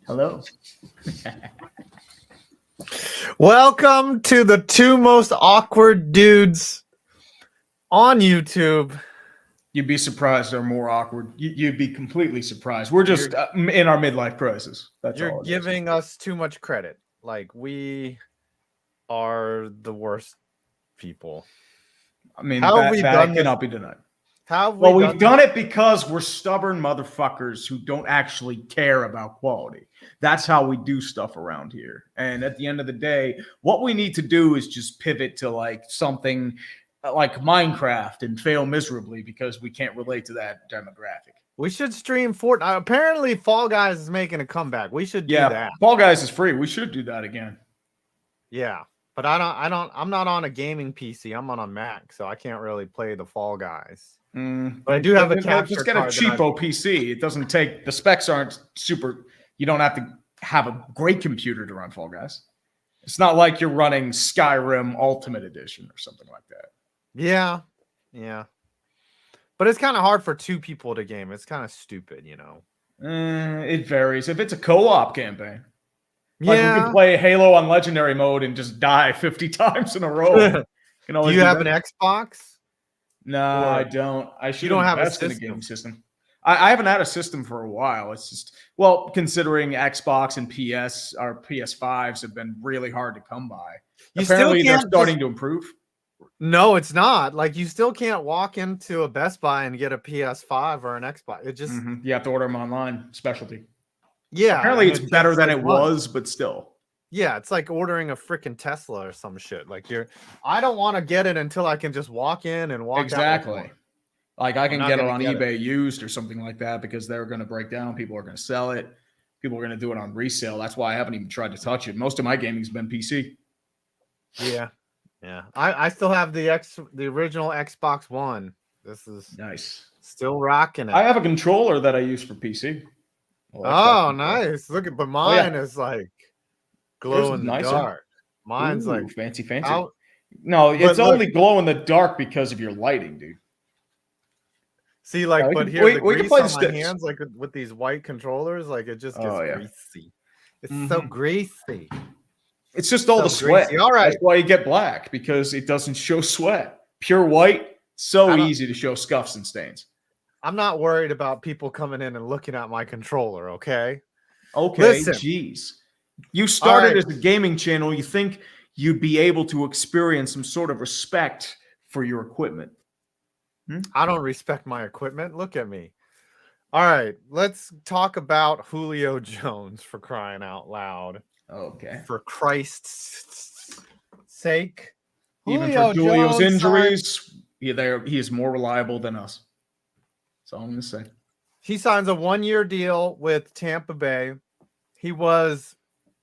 Hello. Welcome to the two most awkward dudes on YouTube. You'd be surprised they're more awkward. You'd be completely surprised. We're just in our midlife crisis. That's You're all. giving us too much credit. Like, we are the worst people. I mean, How have we done this? cannot be denied. How have Well, we we've done it because we're stubborn motherfuckers who don't actually care about quality. That's how we do stuff around here. And at the end of the day, what we need to do is just pivot to like something like Minecraft and fail miserably because we can't relate to that demographic. We should stream Fortnite. Apparently, Fall Guys is making a comeback. We should do that. Fall Guys is free. We should do that again. Yeah, but I'm not on a gaming PC. I'm on a Mac, so I can't really play the Fall Guys. But I do have a capture Just get a card cheapo PC. It doesn't take the specs aren't super. You don't have to have a great computer to run Fall Guys. It's not like you're running Skyrim Ultimate Edition or something like that. Yeah. But it's kind of hard for two people to game. It's kind of stupid, you know. It varies. If it's a co-op campaign, like we can play Halo on Legendary mode and just die 50 times in a row. Do you have an Xbox? No, I don't. I should don't have invest in a gaming system. I haven't had a system for a while. It's just, well, considering Xbox and PS or PS5s have been really hard to come by. Apparently, they're starting to improve. No, it's not. Like, you still can't walk into a Best Buy and get a PS5 or an Xbox. It just you have to order them online, specialty. Yeah. Apparently, it's better than it was, but still. Yeah, it's like ordering a freaking Tesla or some shit. Like, I don't want to get it until I can just walk in and walk out. Exactly. Like, I can get it on eBay used or something like that because they're going to break down. People are going to sell it. People are going to do it on resale. That's why I haven't even tried to touch it. Most of my gaming's been PC. Yeah. I still have the original Xbox One. This is nice. Still rocking it. I have a controller that I use for PC. Oh, nice. Look at, but mine is like glow in the dark. Mine's like fancy. No, it's only glow in the dark because of your lighting, dude. See, like, but here the grease on my hands, like with these white controllers, like it just gets greasy. It's so greasy. It's just all the sweat. All right, that's why you get black, because it doesn't show sweat. Pure white, so easy to show scuffs and stains. I'm not worried about people coming in and looking at my controller. Okay. Listen, jeez. You started as a gaming channel. You think you'd be able to experience some sort of respect for your equipment. I don't respect my equipment. Look at me. All right, let's talk about Julio Jones, for crying out loud. Okay. For Christ's sake. Even for Julio's injuries, he is more reliable than us. That's all I'm going to say. He signs a 1-year deal with Tampa Bay. He was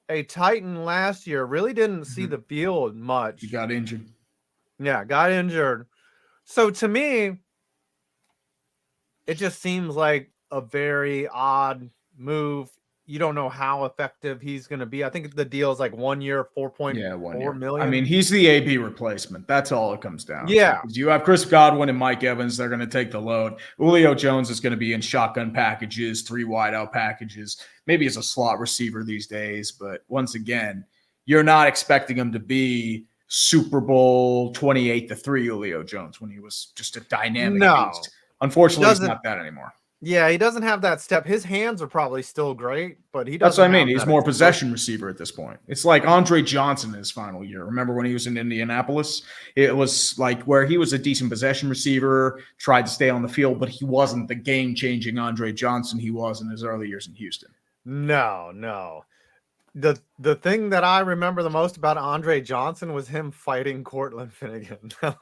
a Titan last year. Really didn't see the field much. He got injured. Yeah, got injured. So to me, it just seems like a very odd move. You don't know how effective he's going to be. I think the deal is like 1 year, $4.4 million. I mean, he's the AB replacement. That's all it comes down to. Yeah. You have Chris Godwin and Mike Evans. They're going to take the load. Julio Jones is going to be in shotgun packages, 3 wideout packages, maybe as a slot receiver these days. But once again, you're not expecting him to be Super Bowl 28-3 Julio Jones when he was just a dynamic beast. Unfortunately, he's not that anymore. Yeah, he doesn't have that step. His hands are probably still great, but he doesn't. That's what I mean. He's more possession receiver at this point. It's like Andre Johnson in his final year. Remember when he was in Indianapolis? It was like where he was a decent possession receiver, tried to stay on the field, but he wasn't the game-changing Andre Johnson he was in his early years in Houston. No. The thing that I remember the most about Andre Johnson was him fighting Cortland Finnegan. That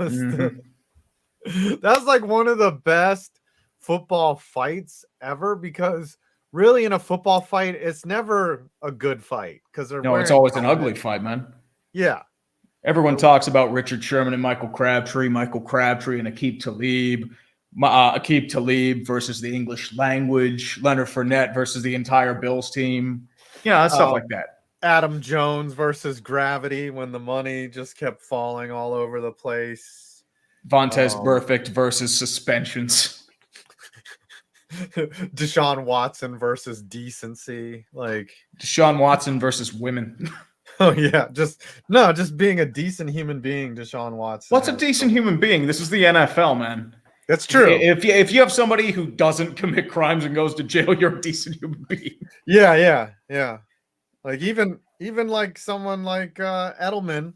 was like one of the best football fights ever, because really in a football fight, it's never a good fight because it's always an ugly fight, man. Yeah. Everyone talks about Richard Sherman and Michael Crabtree and Aqib Talib. Aqib Talib versus the English language, Leonard Fournette versus the entire Bills team. Yeah, stuff like that. Adam Jones versus gravity when the money just kept falling all over the place. Vontaze Burfict versus suspensions. Deshaun Watson versus decency. Like Deshaun Watson versus women. oh yeah, just being a decent human being, Deshaun Watson. What's a decent human being? This is the NFL, man. That's true. If you have somebody who doesn't commit crimes and goes to jail, you're a decent human being. Yeah. Like even like someone like Edelman,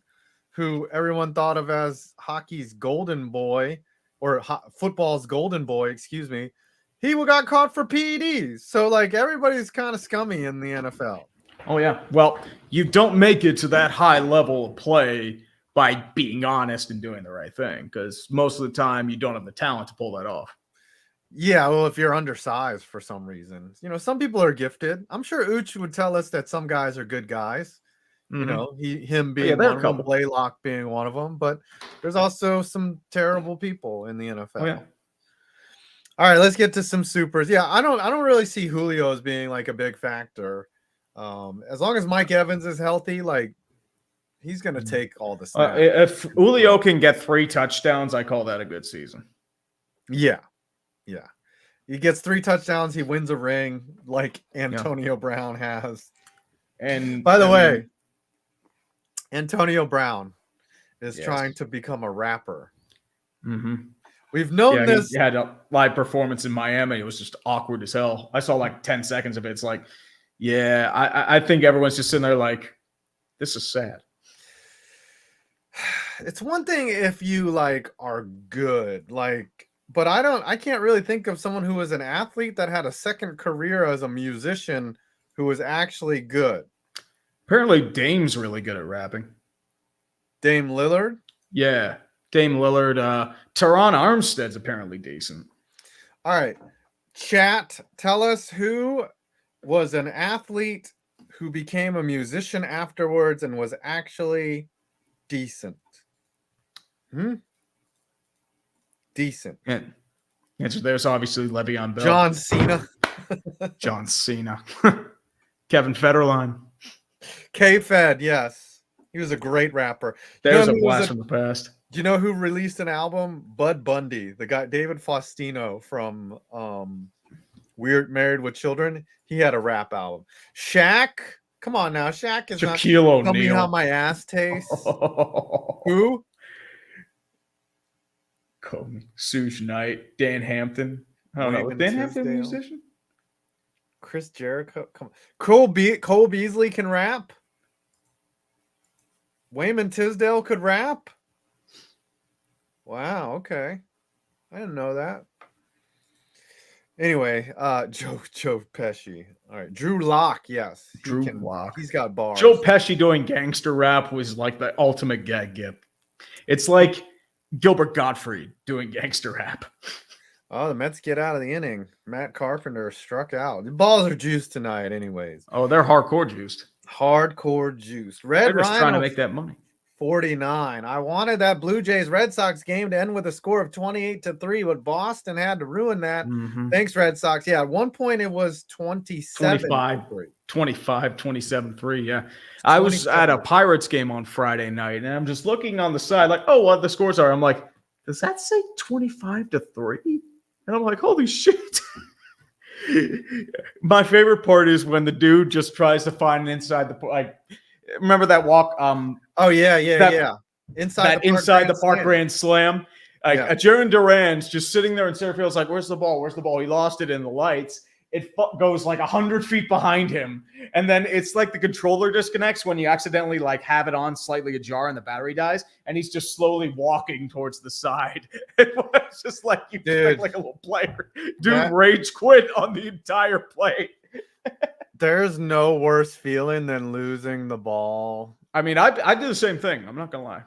who everyone thought of as hockey's golden boy or football's golden boy, excuse me. He got caught for PEDs. So like everybody's kind of scummy in the NFL. Oh yeah. Well, you don't make it to that high level of play by being honest and doing the right thing, because most of the time you don't have the talent to pull that off. Yeah, well, if you're undersized for some reason, some people are gifted. I'm sure Uch would tell us that some guys are good guys. Him being one of them, Blaylock being one of them, but there's also some terrible people in the NFL. Oh, yeah. All right, let's get to some supers. Yeah, I don't really see Julio as being like a big factor. As long as Mike Evans is healthy, like he's going to take all the snaps. If Julio can get 3 touchdowns, I call that a good season. Yeah. He gets 3 touchdowns. He wins a ring like Antonio Brown has. And by the way, Antonio Brown is trying to become a rapper. Mm-hmm. We've known this. He had a live performance in Miami. It was just awkward as hell. I saw like 10 seconds of it. It's like, yeah, I think everyone's just sitting there like, this is sad. It's one thing if you like are good, like, but I can't really think of someone who was an athlete that had a second career as a musician who was actually good. Apparently Dame's really good at rapping. Dame Lillard? Yeah. Dame Lillard. Teron Armstead's apparently decent. All right. Chat, tell us who was an athlete who became a musician afterwards and was actually decent. Decent. And answer there's obviously Le'Veon Bell. John Cena. John Cena. Kevin Federline. K-Fed, yes. He was a great rapper. There's a blast from the past. Do you know who released an album? Bud Bundy, the guy David Faustino from Weird Married with Children. He had a rap album. Shaq, come on now. Shaq is Shaquille O'Neal. Tell me how my ass tastes. Who? Kobe, Suge Knight, Dan Hampton. I don't know. Was Dan Hampton a musician? Chris Jericho. Come on. Cole Beasley can rap. Wayman Tisdale could rap. Wow. Okay. I didn't know that. Anyway, Joe Pesci. All right. Drew Lock. Yes. Drew Lock. He's got bars. Joe Pesci doing gangster rap was like the ultimate gag gift. It's like Gilbert Gottfried doing gangster rap. Oh, the Mets get out of the inning. Matt Carpenter struck out. The balls are juiced tonight anyways. Oh, they're hardcore juiced. Hardcore juiced. They're just trying to make that money. 49. I wanted that Blue Jays Red Sox game to end with a score of 28-3, but Boston had to ruin that. Mm-hmm. Thanks, Red Sox. Yeah, at one point it was 27-3. Yeah. I was at a Pirates game on Friday night, and I'm just looking on the side like, oh, what the scores are. I'm like, does that say 25-3? And I'm like, holy shit. My favorite part is when the dude just tries to find inside the like. Remember that walk? Oh yeah. Inside the park grand slam. Like Jaron Duran's just sitting there in center field. It's like, where's the ball? Where's the ball? He lost it in the lights. It goes like 100 feet behind him, and then it's like the controller disconnects when you accidentally like have it on slightly ajar and the battery dies, and he's just slowly walking towards the side. It was just like you like a little player. Dude, rage quit on the entire play. There's no worse feeling than losing the ball. I mean, I do the same thing. I'm not gonna lie.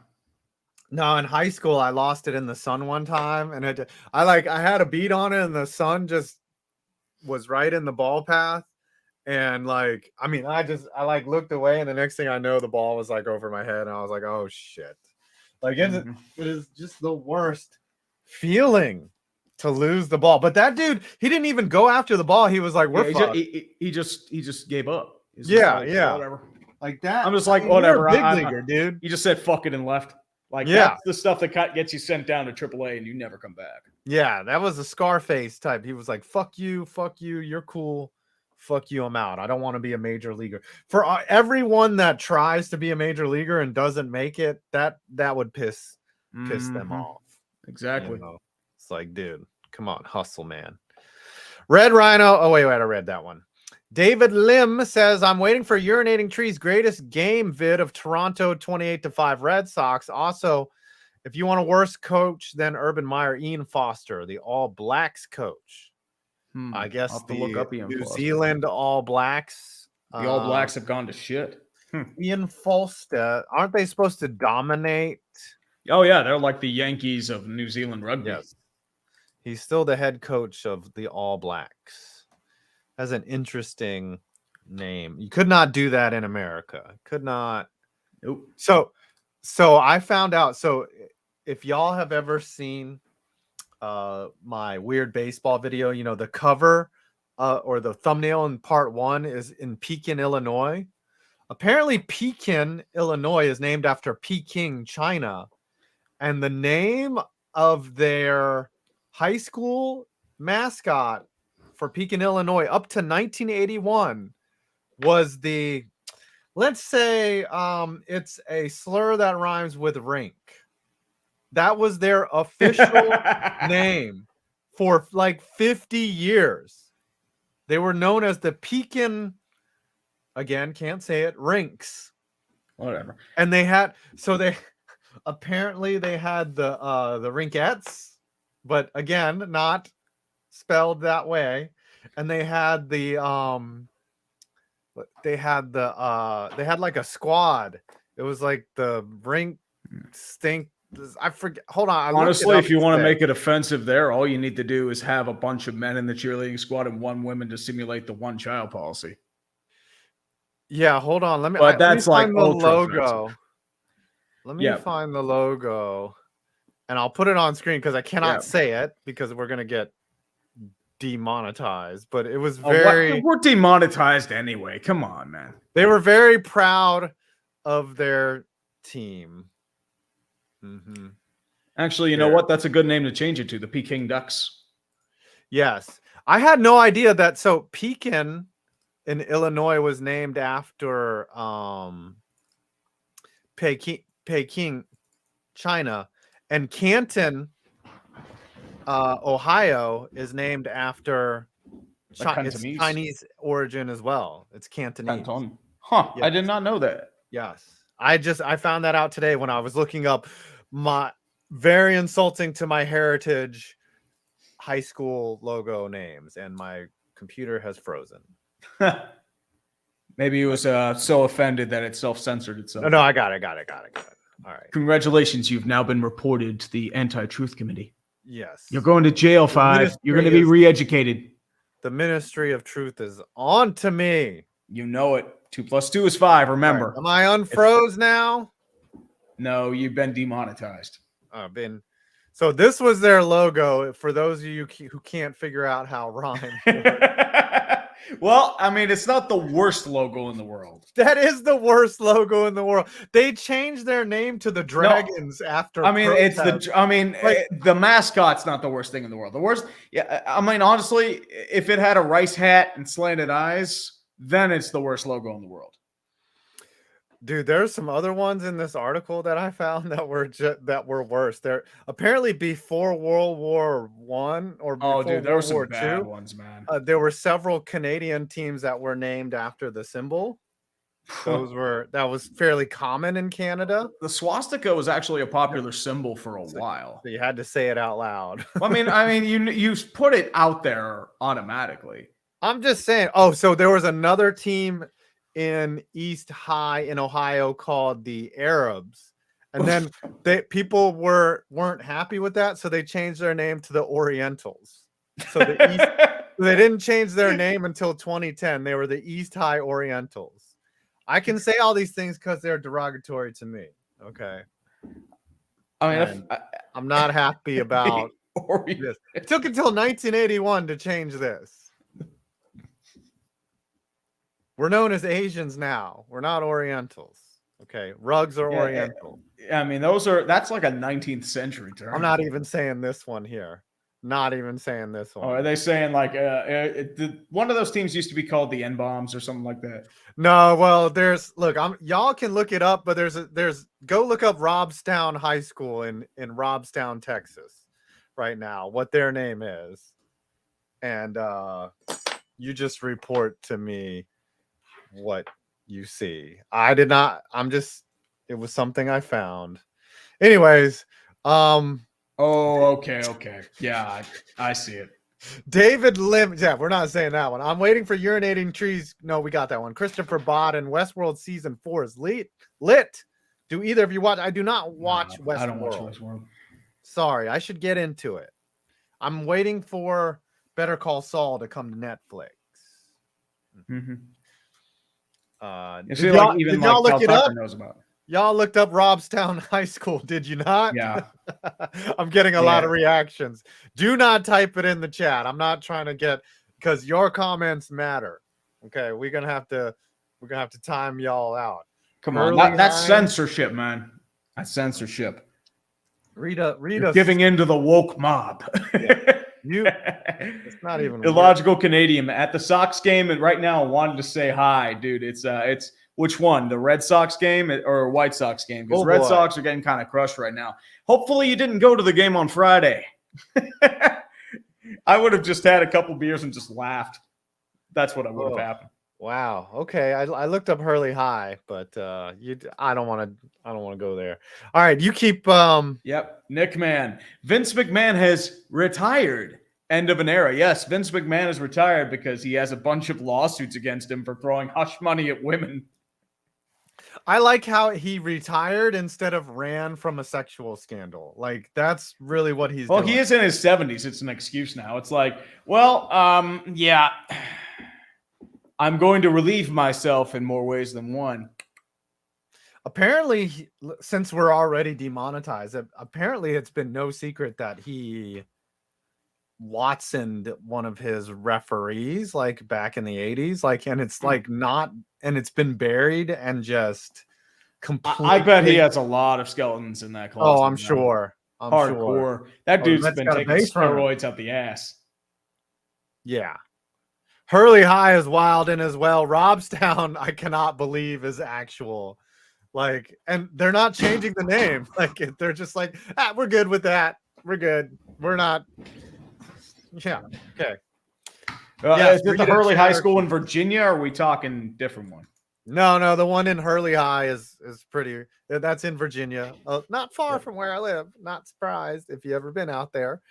No, in high school, I lost it in the sun one time, and I had a beat on it, and the sun just was right in the ball path. And like, I mean, I looked away, and the next thing I know, the ball was like over my head, and I was like, oh shit. Like, it is just the worst feeling to lose the ball. But that dude, he didn't even go after the ball. He was like, we're fucked. He just gave up. Yeah. Whatever. Like that. I'm just like, whatever. You're a big leaguer, dude. He just said fuck it and left. Like, Yeah. that's the stuff that gets you sent down to AAA and you never come back. Yeah, that was a Scarface type. He was like, fuck you, you're cool. Fuck you, I'm out. I don't want to be a major leaguer. For everyone that tries to be a major leaguer and doesn't make it, that would piss them off. Exactly. You know? It's like, dude, come on, hustle, man. Red Rhino. Oh, wait, I read that one. David Lim says, I'm waiting for Urinating Tree's greatest game vid of Toronto 28-5 Red Sox. Also, if you want a worse coach than Urban Meyer, Ian Foster, the All Blacks coach. I guess I'll have to the look up Ian New Foster. Zealand All Blacks. The All Blacks have gone to shit. Ian Foster, aren't they supposed to dominate? Oh, yeah. They're like the Yankees of New Zealand rugby. Yes. He's still the head coach of the All Blacks. Has an interesting name. You could not do that in America. Could not. Nope. So I found out. So if y'all have ever seen my weird baseball video, you know, the cover or the thumbnail in part 1 is in Pekin, Illinois. Apparently Pekin, Illinois is named after Peking, China. And the name of their high school mascot for Pekin, Illinois up to 1981 was the, let's say it's a slur that rhymes with rink. That was their official name for like 50 years. They were known as the Pekin, again, can't say it, Rinks. Whatever. And they had, so they apparently they had the Rinkettes, but again, not spelled that way. And they had they had like a squad. It was like the Rink Stink. I forget. Hold on. Honestly, if you want to make it offensive there, all you need to do is have a bunch of men in the cheerleading squad and one woman to simulate the one child policy. Yeah, hold on. Let me find the logo. Let me find the logo. And I'll put it on screen because I cannot say it because we're gonna get demonetized. But it was very we're demonetized anyway. Come on, man. They were very proud of their team. Mm-hmm. Actually, you know what? That's a good name to change it to, the Peking Ducks. Yes. I had no idea that. So Pekin in Illinois was named after Peking, China, and Canton, Ohio is named after its Chinese origin as well. It's Cantonese. Canton. Huh. Yes. I did not know that. Yes. I found that out today when I was looking up my very insulting to my heritage high school logo names, and my computer has frozen. Maybe it was so offended that it self-censored itself. No, I got it. All right. Congratulations, you've now been reported to the Anti-Truth Committee. Yes. You're going to jail 5. You're going to be re-educated. The Ministry of Truth is on to me. You know it. 2 + 2 is 5, remember. Right. Am I unfroze now? No, you've been demonetized. So this was their logo for those of you who can't figure out how rhyme. Well, I mean, it's not the worst logo in the world. That is the worst logo in the world. They changed their name to the Dragons after. I mean, the mascot's not the worst thing in the world. The worst, I mean, honestly, if it had a rice hat and slanted eyes, then it's the worst logo in the world. Dude, there's some other ones in this article that I found that were worse. They're apparently before World War I or before there were some World War bad II, ones, man. There were several Canadian teams that were named after the symbol. That was fairly common in Canada. The swastika was actually a popular symbol for a while. So you had to say it out loud. I mean, you put it out there automatically. I'm just saying. Oh, so there was another team in East High in Ohio called the Arabs, and then people weren't happy with that, so they changed their name to the Orientals. So they didn't change their name until 2010. They were the East High Orientals. I can say all these things because they're derogatory to me. Okay. I mean, I'm not happy about this. It took until 1981 to change this. We're known as Asians now. We're not Orientals. Okay, rugs are Yeah, Oriental. I mean, that's like a 19th century term. I'm not even saying this one here. Not even saying this one. Oh, are they saying like one of those teams used to be called the N-Bombs or something like that? No, well, y'all can look it up, but go look up Robstown High School in Robstown, Texas, right now, what their name is, and you just report to me what you see. I did not. It was something I found. Anyways, Oh, okay. Yeah, I see it. David Lim. Yeah, we're not saying that one. I'm waiting for urinating trees. No, we got that one. Christopher Bodden. Westworld season 4 is lit. Do either of you watch? I do not watch Westworld. I don't watch Westworld. Sorry, I should get into it. I'm waiting for Better Call Saul to come to Netflix. Mm-hmm. Did y'all look it up? Knows about it. Y'all looked up Robstown High School, did you not? Yeah. I'm getting a lot of reactions. Do not type it in the chat. I'm not trying to get, because your comments matter. Okay, we're gonna have to time y'all out. Come on, that's censorship, man. That's censorship. Read us giving into the woke mob. It's not even illogical weird. Canadian at the Sox game, and right now I wanted to say hi, dude. It's which one? The Red Sox game or White Sox game? Because Red Sox are getting kind of crushed right now. Hopefully you didn't go to the game on Friday. I would have just had a couple beers and just laughed. That's what would have happened. Wow. Okay. I looked up Hurley High, but I don't want to go there. All right, you keep Yep. Nick Mann. Vince McMahon has retired. End of an era. Yes, Vince McMahon is retired because he has a bunch of lawsuits against him for throwing hush money at women. I like how he retired instead of ran from a sexual scandal. Like, that's really what he's doing. He is in his 70s. It's an excuse now. It's like, well, yeah, I'm going to relieve myself in more ways than one. Apparently, since we're already demonetized, apparently it's been no secret that he Watsoned one of his referees like back in the 80s, like, and it's like not, and it's been buried and just completely. I bet he has a lot of skeletons in that closet. Oh, I'm sure. Hardcore. That dude's been taking steroids out the ass. Yeah. Hurley High is wild in as well. Robstown, I cannot believe, is actual. Like, and they're not changing the name. Like, they're just like, we're good with that. We're good. We're not. Yeah. Okay. Is it the Hurley High School in Virginia, or are we talking different one? No. The one in Hurley High is pretty. That's in Virginia, not far from where I live. Not surprised if you ever been out there.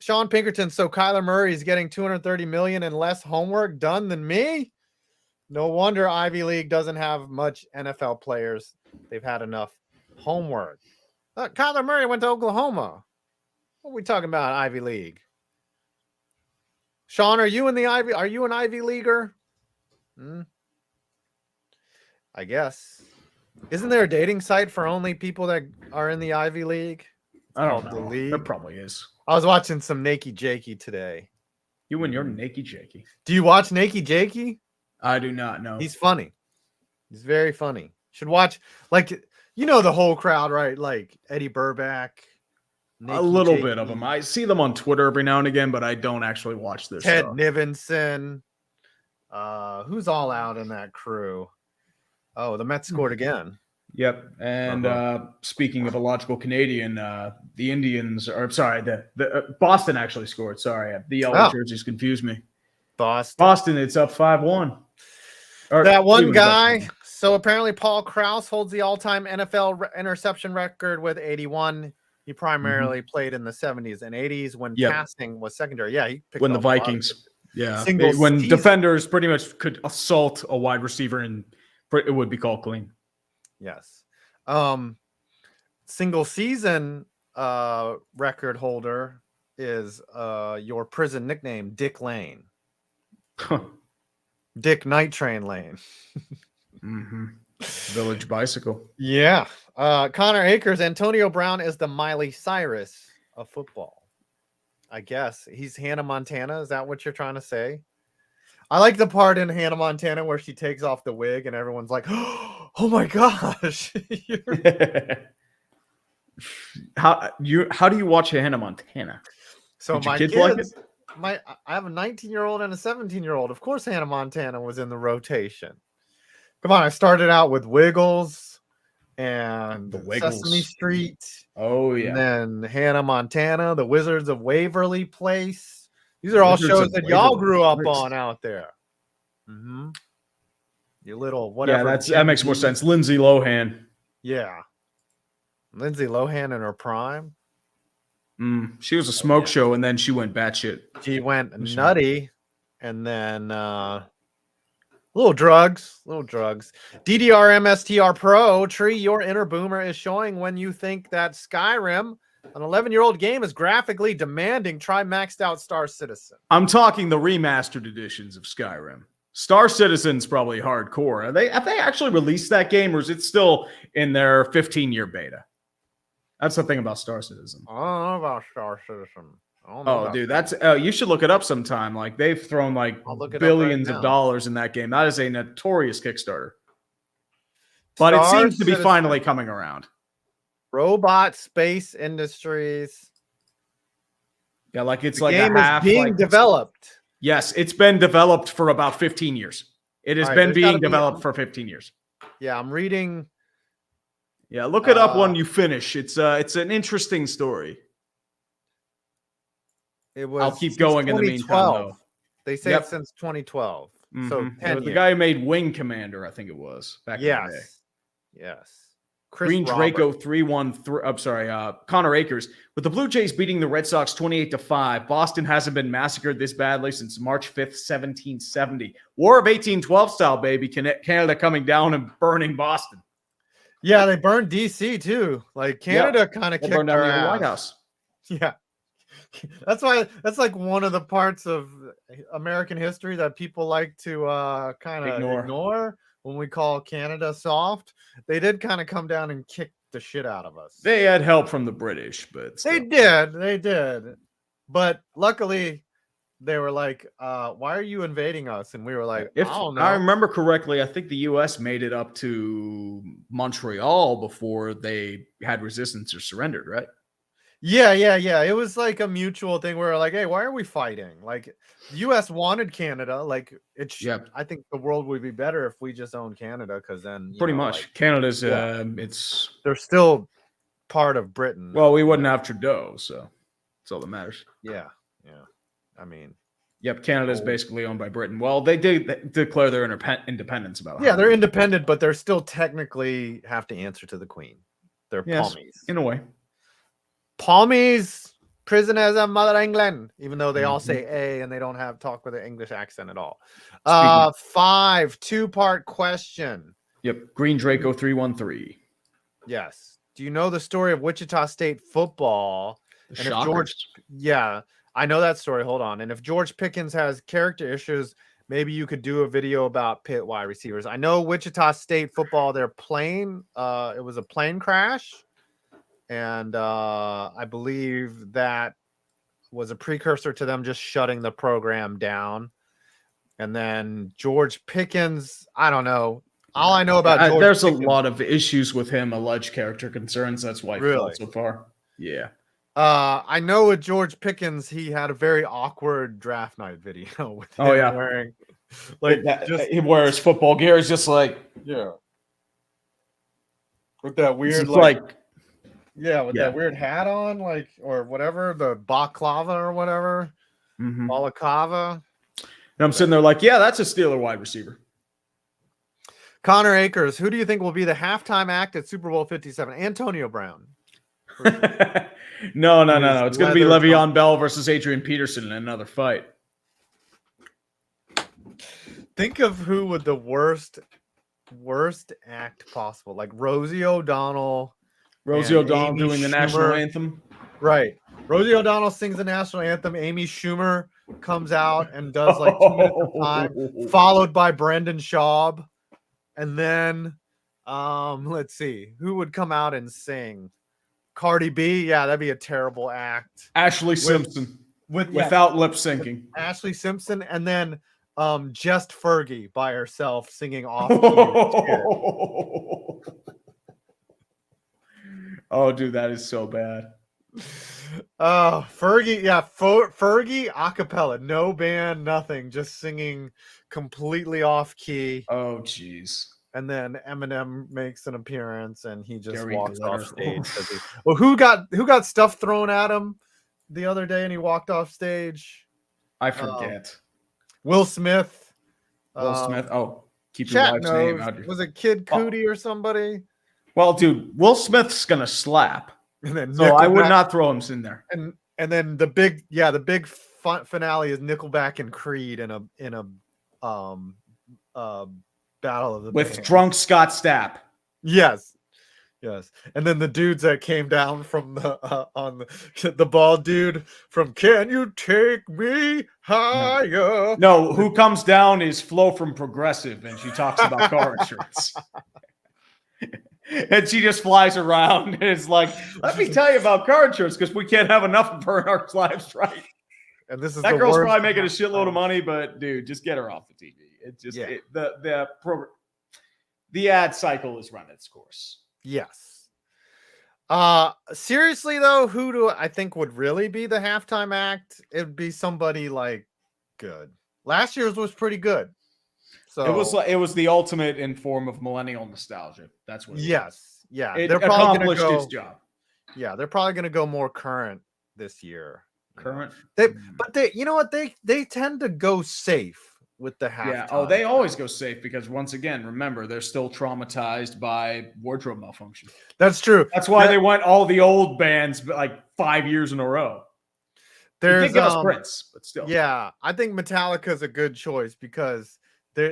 Sean Pinkerton. So Kyler Murray is getting $230 million and less homework done than me. No wonder Ivy League doesn't have much NFL players. They've had enough homework. Kyler Murray went to Oklahoma. What are we talking about, Ivy League? Sean, are you an Ivy Leaguer? I guess. Isn't there a dating site for only people that are in the Ivy League? I don't know. There probably is. I was watching some Nakey Jakey today. You and your Nakey Jakey. Do you watch Nakey Jakey? I do not know. He's funny. He's very funny. Should watch, like, the whole crowd, right? Like Eddie Burback. A little bit of them. I see them on Twitter every now and again, but I don't actually watch their Ted stuff. Nivenson. Who's all out in that crew? Oh, the Mets scored again. Yep. And speaking of illogical Canadian, the Indians, or sorry, the Boston actually scored. Sorry, the yellow jerseys confused me. Boston, it's up 5-1. That one guy. So apparently Paul Krause holds the all-time NFL interception record with 81. He primarily played in the 70s and 80s when passing was secondary. Yeah, he picked when the Vikings. Yeah, when defenders pretty much could assault a wide receiver and it would be called clean. Yes. Single season record holder is your prison nickname, Dick Lane. Dick Night Train Lane. Village Bicycle. Yeah. Connor Akers, Antonio Brown is the Miley Cyrus of football. I guess he's Hannah Montana. Is that what you're trying to say? I like the part in Hannah Montana where she takes off the wig and everyone's like, "Oh my gosh!" How do you watch Hannah Montana? So Did your my kids like it? I have a 19-year-old and a 17-year-old. Of course, Hannah Montana was in the rotation. Come on, I started out with Wiggles and The Wiggles. Sesame Street. Oh yeah. And then Hannah Montana, The Wizards of Waverly Place. These are all Wizards shows of that y'all Waverly grew up Place. on out there. Mm-hmm. You little whatever. Yeah, that makes more sense. Lindsay Lohan. Yeah. Lindsay Lohan in her prime. She was a smoke show, and then she went batshit. She went nutty, and then little drugs. DDR MSTR Pro Tree, your inner boomer is showing when you think that Skyrim, an 11-year-old game, is graphically demanding. Try maxed out Star Citizen. I'm talking the remastered editions of Skyrim. Star Citizen's probably hardcore. Have they actually released that game, or is it still in their 15-year beta? That's the thing about Star Citizen. I don't know about Star Citizen. Oh, dude, that's you should look it up sometime. Like they've thrown like billions of dollars in that game. That is a notorious Kickstarter. But it seems to be finally coming around. Robot Space Industries. Yeah, like it's the like game a half is being developed. Yes, it's been developed for about 15 years. It has been being developed for 15 years. Yeah, I'm reading. Yeah, look it up when you finish. It's an interesting story. It was. I'll keep going in the meantime, though. They say it's since 2012. Mm-hmm. So 10 the guy who made Wing Commander, I think it was back in the day. Yes. Green Draco 3-1. I'm sorry, Connor Akers. With the Blue Jays beating the Red Sox 28-5, Boston hasn't been massacred this badly since March 5th, 1770. War of 1812 style, baby. Canada coming down and burning Boston. Yeah, they burned DC too. Like Canada kind of kicked burned down our the White House. Yeah. That's like one of the parts of American history that people like to kind of ignore when we call Canada soft. They did kind of come down and kick the shit out of us. They had help from the British, but still. They did. But luckily they were like, why are you invading us? And we were like, if I don't know. I remember correctly, I think the US made it up to Montreal before they had resistance or surrendered, right? Yeah. It was like a mutual thing where we're like, hey, why are we fighting? Like the US wanted Canada. Like I think the world would be better if we just owned Canada, because then pretty much like, Canada's they're still part of Britain. Well, we wouldn't have Trudeau, so that's all that matters. Yeah. I mean, yep, Canada's basically owned by Britain. Well, they did declare their independence about. Yeah, they're independent, but they're still technically have to answer to the Queen. They're palmies in a way. Palmies, prisoners of Mother England, even though they all say A and they don't talk with an English accent at all. 5 2-part question. Yep, Green Draco 313. Yes. Do you know the story of Wichita State football? And if George, I know that story. Hold on. And if George Pickens has character issues, maybe you could do a video about Pitt wide receivers. I know Wichita State football, their plane, it was a plane crash. And I believe that was a precursor to them just shutting the program down. And then George Pickens, I don't know. All I know about George there's Pickens, a lot of issues with him, alleged character concerns. That's why he failed so far. Yeah. I know with George Pickens, he had a very awkward draft night video with him wearing like he wears football gear. It's just like with that weird that weird hat on, like, or whatever, the balaclava or whatever. Balaclava. And I'm sitting there like, yeah, that's a Steeler wide receiver. Connor Akers, who do you think will be the halftime act at Super Bowl 57? Antonio Brown. No. It's going to be Le'Veon Bell versus Adrian Peterson in another fight. Think of who would the worst act possible. Like Rosie O'Donnell. Rosie O'Donnell Amy doing the national anthem. Right. Rosie O'Donnell sings the national anthem. Amy Schumer comes out and does like 2 minutes of time, followed by Brendan Schaub. And then let's see, who would come out and sing? Cardi B. Yeah, that'd be a terrible act. Ashley Simpson without lip syncing. Ashley Simpson, and then just Fergie by herself singing off key. Oh, dude, that is so bad. Oh, Fergie, yeah, Fergie acapella, no band, nothing, just singing completely off key. Oh, jeez. And then Eminem makes an appearance, and he just walks Glitter. off stage. Well, who got stuff thrown at him the other day, and he walked off stage? I forget. Will Smith. Will Smith. Oh, keep your wife's name out. Was it Kid Cudi or somebody? Well, dude, Will Smith's gonna slap. And then so I would not throw him in there. And then the big finale is Nickelback and Creed in a battle of the with bands. drunk Scott Stapp. Yes. And then the dudes that came down from the bald dude from Can You Take Me Higher? No, who comes down is Flo from Progressive, and she talks about car insurance. And she just flies around and is like, let me tell you about car insurance because we can't have enough of her in our lives, right? And this is that girl's probably making a shitload of money, but dude, just get her off the TV. It just the ad cycle is run its course. Yes. Seriously though, who do I think would really be the halftime act? It'd be somebody like good. Last year's was pretty good. So it was the ultimate in form of millennial nostalgia. That's what. Yes. Yeah. It accomplished its job. Yeah, they're probably gonna go more current this year. Current. But they, you know what, they tend to go safe with the halftime. Yeah. Oh, they always go safe because once again, remember, they're still traumatized by wardrobe malfunction. That's true. That's why they went all the old bands like 5 years in a row. There's Prince, but still. Yeah, I think Metallica's a good choice because they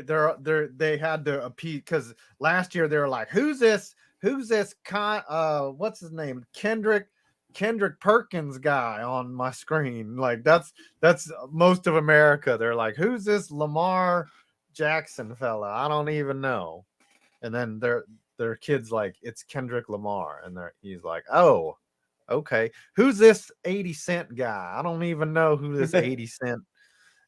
had to appease because last year they were like, who's this what's his name? Kendrick Perkins guy on my screen. Like that's most of America. They're like, who's this Lamar Jackson fella? I don't even know. And then their kids like, it's Kendrick Lamar, and he's like, oh, okay. Who's this 80 Cent guy? I don't even know who this 80 Cent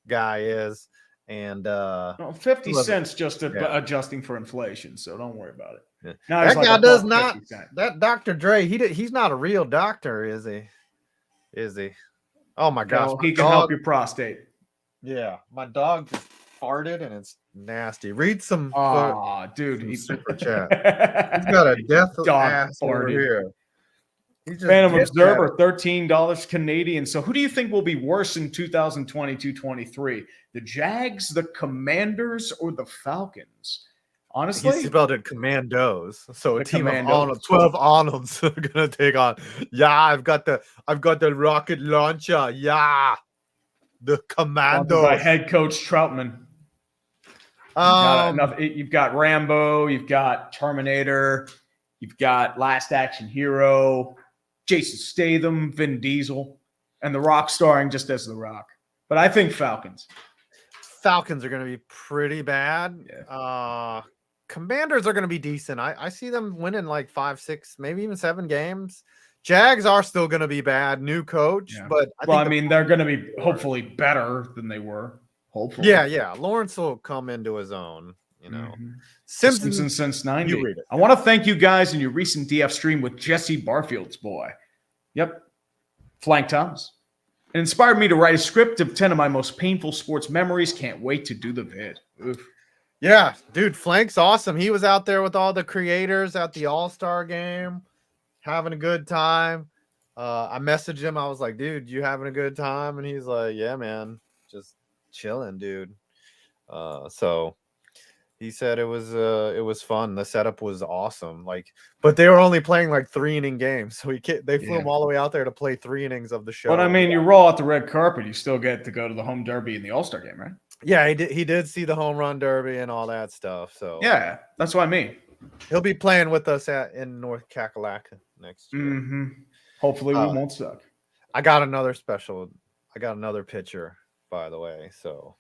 guy is. And 50 cents just adjusting for inflation, so don't worry about it. Yeah. That guy does not. That Dr. Dre, he's not a real doctor, is he? Is he? Oh my gosh, he can help your prostate. Yeah, my dog just farted and it's nasty. Read some. Dude, super chat. He's got a death ass over here. Phantom Observer, $13 Canadian. So who do you think will be worse in 2022-23? The Jags, the Commanders, or the Falcons? Honestly, he spelled it Commandos. So a team of 12 Arnolds are gonna take on. Yeah, I've got the rocket launcher. Yeah, the Commandos by head coach Troutman. You've got Rambo, you've got Terminator, you've got Last Action Hero, Jason Statham, Vin Diesel, and The Rock starring just as The Rock. But I think Falcons. Falcons are going to be pretty bad. Yeah. Commanders are going to be decent. I see them winning like 5, 6, maybe even 7 games. Jags are still going to be bad. New coach, but I mean, they're going to be hopefully better than they were. Hopefully. Yeah. Lawrence will come into his own. You know, Simpsons since 90. I want to thank you guys in your recent DF stream with Jesse Barfield's boy. Yep. Flank Thomas. It inspired me to write a script of 10 of my most painful sports memories. Can't wait to do the vid. Oof. Yeah, dude, Flank's awesome. He was out there with all the creators at the All-Star game, having a good time. I messaged him. I was like, dude, you having a good time? And he's like, yeah, man, just chilling, dude. So he said it was fun. The setup was awesome. But they were only playing like 3-inning games, so they flew him all the way out there to play 3 innings of the show. But I mean, you roll out the red carpet, you still get to go to the home derby and the All-Star game, right? Yeah, he did see the home run derby and all that stuff. So yeah, that's what I mean. He'll be playing with us in North Kakalaka next year. Mm-hmm. Hopefully, we won't suck. I got another pitcher, by the way. So.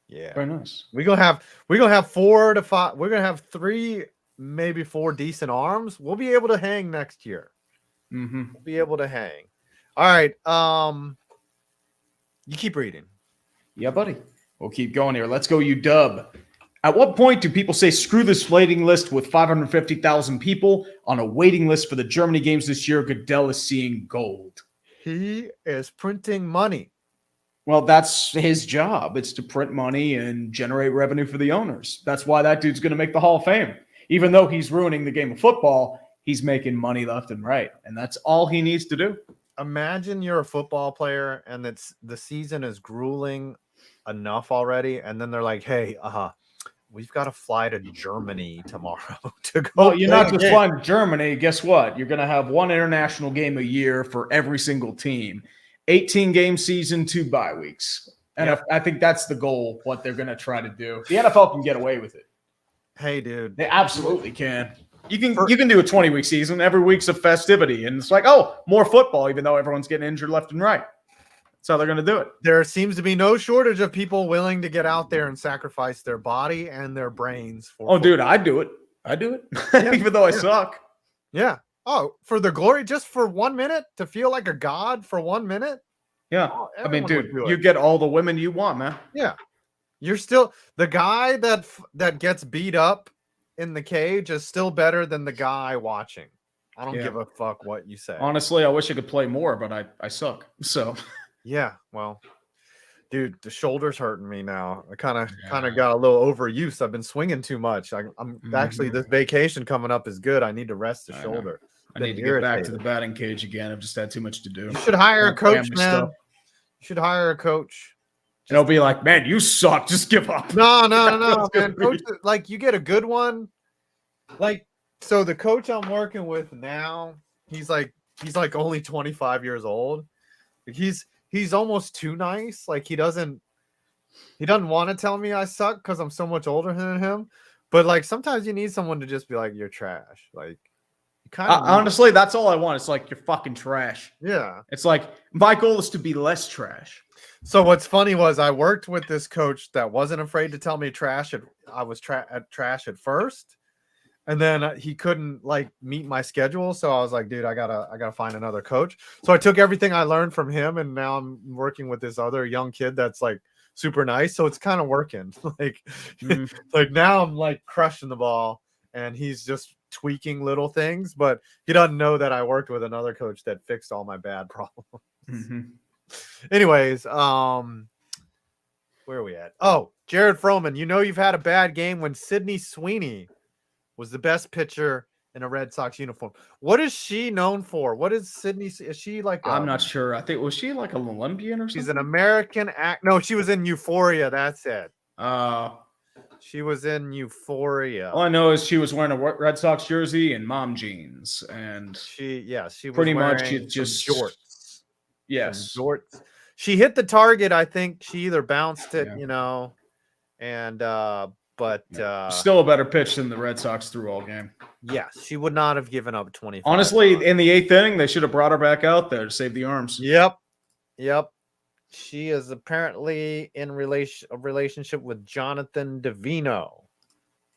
Yeah, very nice. We're gonna have 4 to 5. We're gonna have 3, maybe 4 decent arms. We'll be able to hang next year. Mm-hmm. We'll be able to hang. All right. You keep reading. Yeah, buddy. We'll keep going here. Let's go UW. At what point do people say screw this waiting list with 550,000 people on a waiting list for the Germany games this year? Goodell is seeing gold. He is printing money. Well, that's his job. It's to print money and generate revenue for the owners. That's why that dude's going to make the Hall of Fame. Even though he's ruining the game of football, he's making money left and right. And that's all he needs to do. Imagine you're a football player and the season is grueling enough already. And then they're like, hey, we've got to fly to Germany tomorrow to go. Well, you're not just flying to Germany. Guess what? You're going to have one international game a year for every single team. 18-game season, 2 bye weeks. And Yep. I think that's the goal, what they're going to try to do. The NFL can get away with it. Hey, dude. They absolutely can. You can do a 20-week season. Every week's a festivity. And it's like, oh, more football, even though everyone's getting injured left and right. That's how they're going to do it. There seems to be no shortage of people willing to get out there and sacrifice their body and their brains for football. Dude, I do it. Yeah. Even though I suck. Yeah. Oh, for the glory, just for 1 minute, to feel like a god for 1 minute? Yeah. Oh, I mean, everyone dude, would do it. you get all the women you want, man. Yeah. You're still the guy that gets beat up in the cage is still better than the guy watching. I don't give a fuck what you say. Honestly, I wish I could play more, but I suck. So yeah, well, dude, the shoulder's hurting me now. I kind of got a little overuse. I've been swinging too much. I'm actually, this vacation coming up is good. I need to rest the shoulder. I need to get back to the batting cage again. I've just had too much to do. You should hire a coach, man. You should hire a coach. And it'll be like, man, you suck. Just give up. No, man. Coach, like, you get a good one. Like, so the coach I'm working with now, he's like only 25 years old. He's almost too nice. Like, he doesn't want to tell me I suck because I'm so much older than him. But like, sometimes you need someone to just be like, you're trash. Like, honestly, that's all I want. It's like, you're fucking trash. Yeah. It's like, my goal is to be less trash. So what's funny was I worked with this coach that wasn't afraid to tell me trash. I was trash at first, and then he couldn't like meet my schedule. So I was like, dude, I gotta find another coach. So I took everything I learned from him, and now I'm working with this other young kid that's like super nice. So it's kind of working. Like, like now I'm like crushing the ball, and he's just tweaking little things, but he doesn't know that I worked with another coach that fixed all my bad problems. Anyways, where are we at? Oh, Jared Froman, you know you've had a bad game when Sydney Sweeney was the best pitcher in a Red Sox uniform. What is she known for? What is Sydney? Is she like I'm not sure. I think, was she like an Olympian or something? She's an American act. No, she was in Euphoria. That's it. She was in Euphoria. All I know is she was wearing a Red Sox jersey and mom jeans, and she was pretty much just jorts. Yes. Jorts. She hit the target. I think she either bounced it, and but still a better pitch than the Red Sox threw all game. Yes, she would not have given up 25. Honestly, in the 8th inning, they should have brought her back out there to save the arms. Yep. She is apparently in a relationship with Jonathan Davino.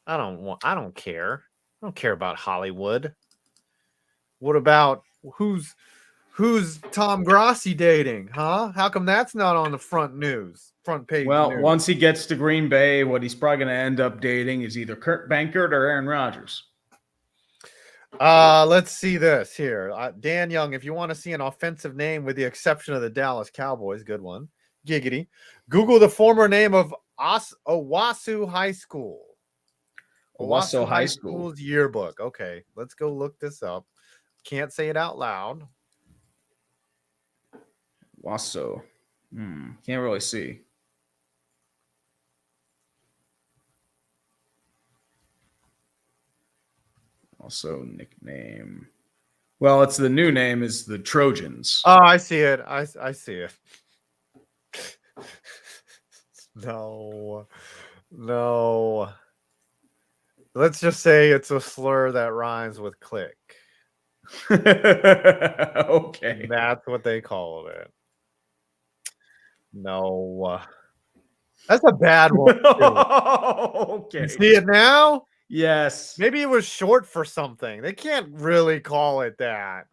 I don't care. I don't care about Hollywood. What about who's Tom Grossi dating, huh? How come that's not on the front page? Well, news? Once he gets to Green Bay, what he's probably going to end up dating is either Kurt Benkert or Aaron Rodgers. Let's see this here. Dan Young, if you want to see an offensive name with the exception of the Dallas Cowboys, good one. Giggity. Google the former name of Owasso High School. Owasso High School's yearbook. Okay, let's go look this up. Can't say it out loud. Owasso. Can't really see. Also nickname. Well, it's the new name is the Trojans. Oh, I see it. I see it. No. Let's just say it's a slur that rhymes with click. Okay. That's what they called it. No. That's a bad one. Okay. You see it now? Yes. Maybe it was short for something. They can't really call it that.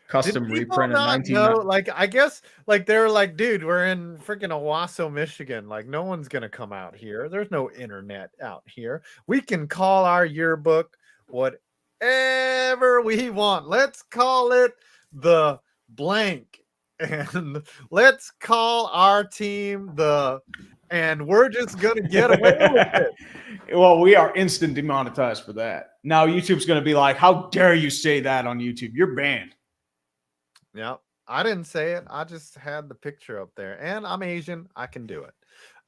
Custom Did people reprint in not 19. know? Like, I guess, like they were like, dude, we're in freaking Owasso, Michigan. Like, no one's gonna come out here. There's no internet out here. We can call our yearbook whatever we want. Let's call it the blank, and let's call our team and we're just gonna get away with it. Well, we are instant demonetized for that. Now YouTube's going to be like, how dare you say that on YouTube? You're banned. Yeah, I didn't say it. I just had the picture up there, and I'm Asian. I can do it.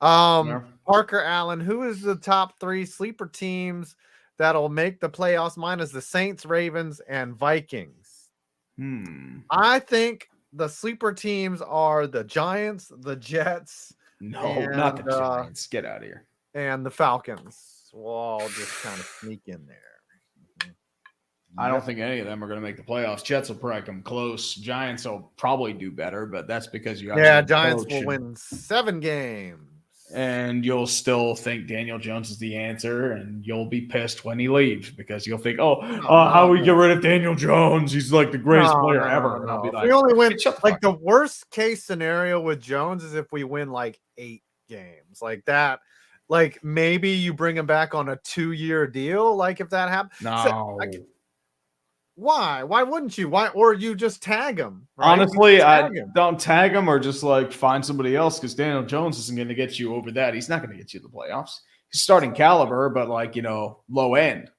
Yeah. Parker Allen, who is the top 3 sleeper teams that'll make the playoffs? Mine is the Saints, Ravens, and Vikings. I think the sleeper teams are the Giants, the Jets. No, not the Giants. Get out of here. And the Falcons will all just kind of sneak in there. I don't think any of them are going to make the playoffs. Jets will probably come close. Giants will probably do better, but that's because you have Giants will win 7 games. And you'll still think Daniel Jones is the answer, and you'll be pissed when he leaves because you'll think, how do we get rid of Daniel Jones? He's like the greatest player ever. And I'll be like, we only win like the worst case scenario with Jones is if we win like 8 games like that. Like maybe you bring him back on a 2-year deal. Like if that happens, no. Why? Why wouldn't you? Why? Or you just tag him? Right? Honestly, I don't tag him or just like find somebody else because Daniel Jones isn't going to get you over that. He's not going to get you the playoffs. He's starting caliber, but like, low end.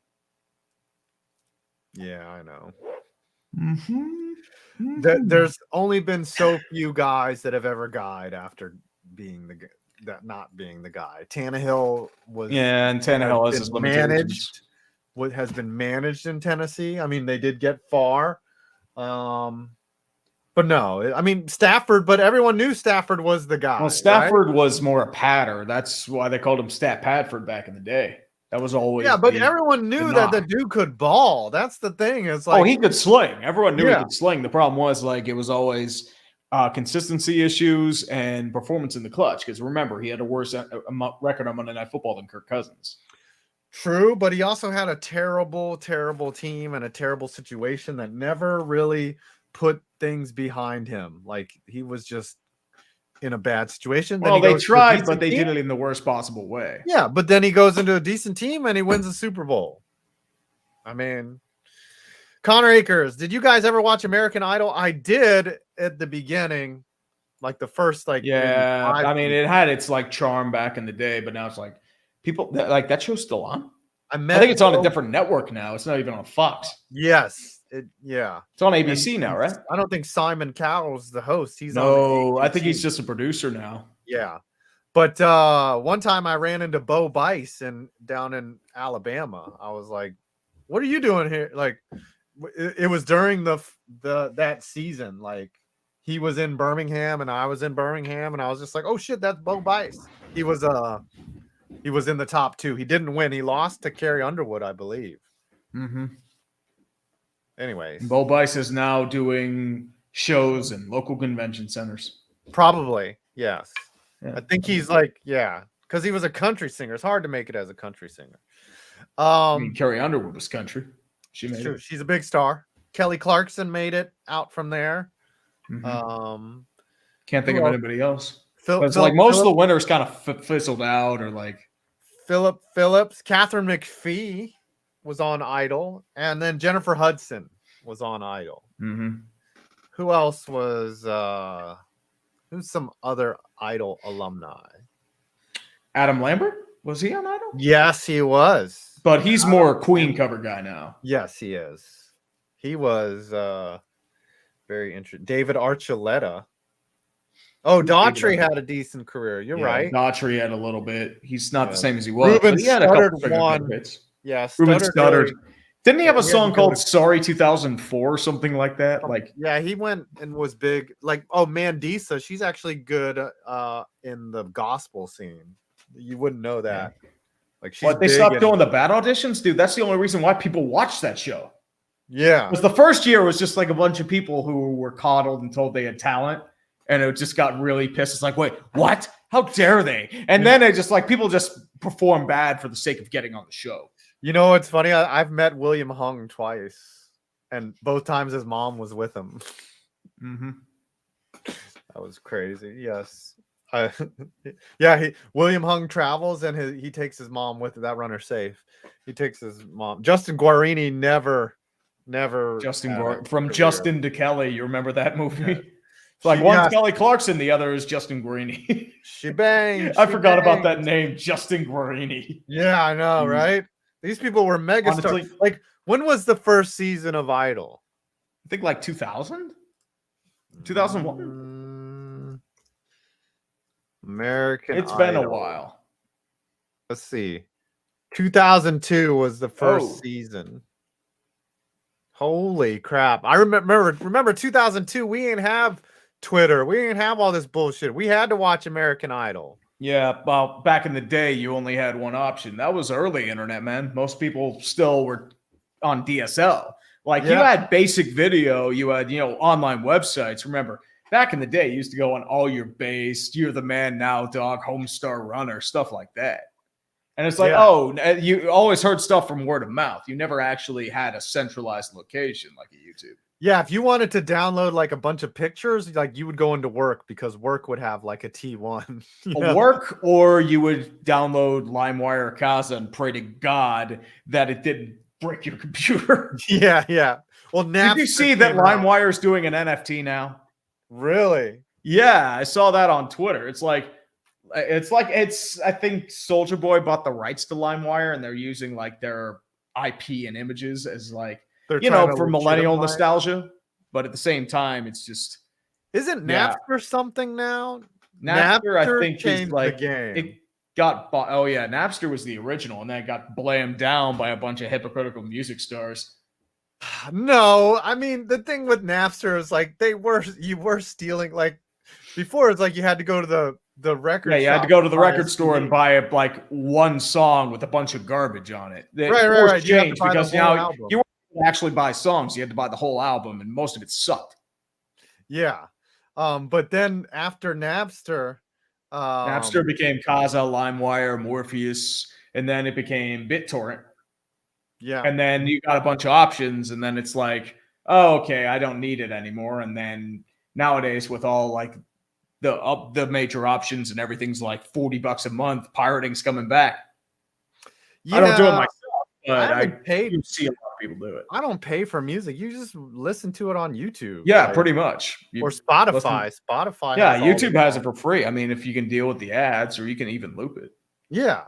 Yeah, I know. Mm-hmm. There's only been so few guys that have ever guyed after being not being the guy. Tannehill was. Yeah, and Tannehill has his limitations. What has been managed in Tennessee. I mean, they did get far. But no, I mean, Stafford, but everyone knew Stafford was the guy. Well, Stafford was more a patter. That's why they called him Stat Padford back in the day. That was always. Yeah, but everyone knew that the dude could ball. That's the thing. It's like, he could sling. Everyone knew he could sling. The problem was like it was always consistency issues and performance in the clutch. Because remember, he had a worse record on Monday Night Football than Kirk Cousins. True, but he also had a terrible, terrible team and a terrible situation that never really put things behind him. Like he was just in a bad situation. Well, they tried, but they did it in the worst possible way. Yeah, but then he goes into a decent team and he wins a Super Bowl. I mean, Connor Akers, did you guys ever watch American Idol? I did at the beginning, like the first, like I mean, it had its like charm back in the day, but now it's like. People like that show's still on. I think it's on a different network now. It's not even on Fox. Yes, it's on ABC now, right? I don't think Simon Cowell's the host. He's I think he's just a producer now. Yeah, but one time I ran into Bo Bice down in Alabama. I was like, "What are you doing here?" Like, it was during that season. Like, he was in Birmingham and I was in Birmingham, and I was just like, "Oh shit, that's Bo Bice." He was in the top 2. He didn't win. He lost to Carrie Underwood, I believe. Mm-hmm. Anyways. Bo Bice is now doing shows in local convention centers. Probably, yes. Yeah. I think he's like, because he was a country singer. It's hard to make it as a country singer. I mean, Carrie Underwood was country. She made it. She's a big star. Kelly Clarkson made it out from there. Mm-hmm. Can't think of anybody else. It's like most of the winners kind of fizzled out, or like Philip Phillips, Catherine McPhee was on Idol, and then Jennifer Hudson was on Idol. Mm-hmm. Who else was? Who's some other Idol alumni? Adam Lambert, was he on Idol? Yes, he was. But he's more a Queen cover guy now. Yes, he is. He was very interesting. David Archuleta. Oh, Daughtry had a decent career. You're right. Daughtry had a little bit. He's not the same as he was. Ruben he had a couple hits. Yeah, Ruben stuttered. Really, didn't he have a song called "Sorry 2004" or something like that? Like, he went and was big. Like, Mandisa, she's actually good in the gospel scene. You wouldn't know that. Yeah. Like, she's they stopped doing the bad auditions, dude. That's the only reason why people watch that show. Yeah, because the first year was just like a bunch of people who were coddled and told they had talent. And it just got really pissed. It's like, wait, what? How dare they? And then it just like people just perform bad for the sake of getting on the show. You know what's funny? I've met William Hung twice. And both times his mom was with him. Mm-hmm. That was crazy. Yes. Yeah, William Hung travels and he takes his mom with it. That runner safe. He takes his mom. Justin Guarini never From career. Justin to Kelly. You remember that movie? Yeah. It's like one's Kelly Clarkson, the other is Justin Guarini. I forgot about that name, Justin Guarini. Yeah, I know, right? These people were mega stars. Like, when was the first season of Idol? I think like 2000? 2001? American It's been Idol. a while. Let's see. 2002 was the first season. Holy crap. I remember 2002, we didn't have Twitter. We didn't have all this bullshit. We had to watch American Idol. Yeah, well, back in the day, you only had one option. That was early internet, man. Most people still were on DSL. Like, you had basic video, you had, online websites. Remember, back in the day, you used to go on All Your Base, You're the Man Now, Dog, Homestar Runner, stuff like that. And it's like, you always heard stuff from word of mouth. You never actually had a centralized location like a YouTube. Yeah, if you wanted to download like a bunch of pictures, like you would go into Work because Work would have like a T1. Work, or you would download LimeWire or Kazaa and pray to God that it didn't break your computer. Yeah. Well, Napster, did you see that LimeWire is doing an NFT now? Really? Yeah, I saw that on Twitter. I think Soulja Boy bought the rights to LimeWire and they're using like their IP and images as like, for millennial nostalgia. But at the same time, it's just. Isn't Napster something now? Napster, I think, changed is like the game. It got bought. Oh yeah, Napster was the original, and then it got blammed down by a bunch of hypocritical music stars. No, I mean the thing with Napster is like you were stealing. Like before, it's like you had to go to the record. Yeah, you had to go to the record store and buy like one song with a bunch of garbage on it. Right. Changed because now you weren't actually buy songs; you had to buy the whole album, and most of it sucked. Yeah, but then after Napster, Napster became Kazaa, LimeWire, Morpheus, and then it became BitTorrent. Yeah, and then you got a bunch of options, and then it's like, oh, okay, I don't need it anymore. And then nowadays, with all like the major options and everything's like $40 a month, pirating's coming back. Yeah, I don't do it myself, but I see a lot of people do it. I don't pay for music. You just listen to it on YouTube. Yeah, pretty much. Or Spotify. Spotify. Yeah, YouTube has it for free. I mean, if you can deal with the ads, or you can even loop it. Yeah.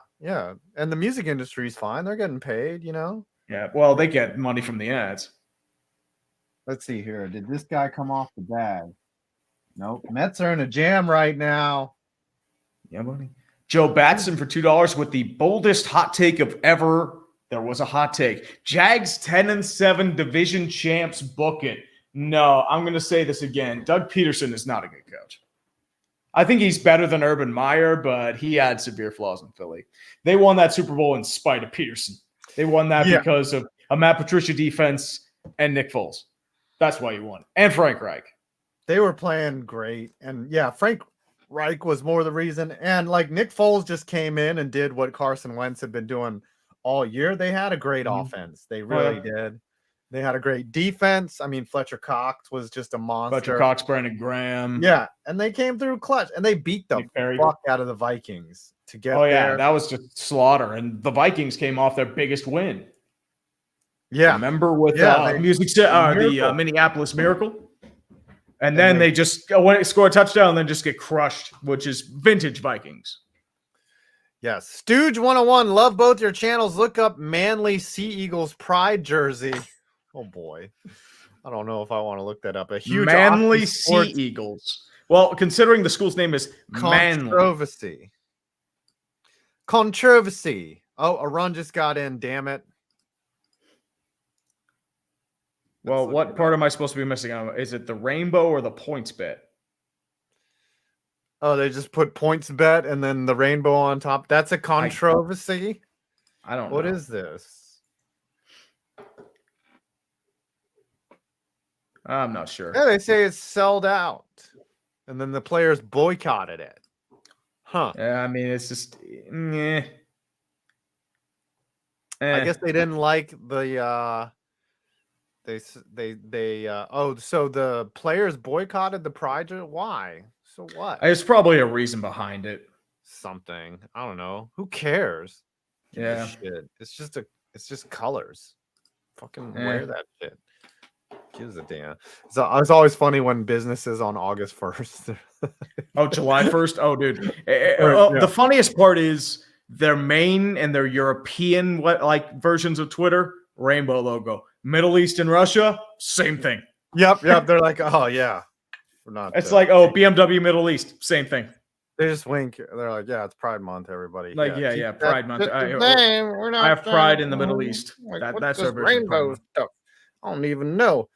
And the music industry is fine. They're getting paid, Yeah, well, they get money from the ads. Let's see here. Did this guy come off the bag? Nope. Mets are in a jam right now. Yeah, buddy. Joe Batson for $2 with the boldest hot take of ever. There was a hot take. Jags 10-7 division champs, book it. No, I'm going to say this again. Doug Peterson is not a good coach. I think he's better than Urban Meyer, but he had severe flaws in Philly. They won that Super Bowl in spite of Peterson. They won that because of a Matt Patricia defense and Nick Foles. That's why you won. And Frank Reich. They were playing great. And Frank Reich was more the reason. And like Nick Foles just came in and did what Carson Wentz had been doing all year. They had a great offense. They really did. They had a great defense. I mean, Fletcher Cox was just a monster. Fletcher Cox, Brandon Graham. Yeah, and they came through clutch, and they beat the fuck out of the Vikings to get there. That was just slaughter. And the Vikings came off their biggest win. Yeah. Remember with the Minneapolis Miracle? And then they just score a touchdown and then just get crushed, which is vintage Vikings. Yes. Stooge 101. Love both your channels. Look up Manly Sea Eagles Pride jersey. Oh, boy. I don't know if I want to look that up. A huge Manly Sea Eagles. Well, considering the school's name is Manly. Controversy. Oh, a run just got in. Damn it. Well, what part am I supposed to be missing? Is it the rainbow or the points bet? Oh, they just put points bet and then the rainbow on top. That's a controversy. I don't know. What is this? I'm not sure. Yeah, they say it's sold out. And then the players boycotted it. Huh. Yeah, I mean, it's just I guess they didn't like the So the players boycotted the Pride. Why? So what? There's probably a reason behind it. Something. I don't know. Who cares? Give a Yeah. shit. It's just colors. Fucking Eh. wear that shit. Gives a damn. So it's always funny when businesses on August 1st. Oh, July 1st? Oh, dude. Yeah. The funniest part is their main and their European versions of Twitter, rainbow logo. Middle East and Russia, same thing. Yep. They're like, oh yeah. We're not. It's like, oh, BMW Middle East, same thing. They just wink. They're like, yeah, it's Pride Month, everybody. Like, yeah, Pride Month. I have pride pride in the Middle East. Like, That's this our version of Pride rainbow Month. stuff. I don't even know.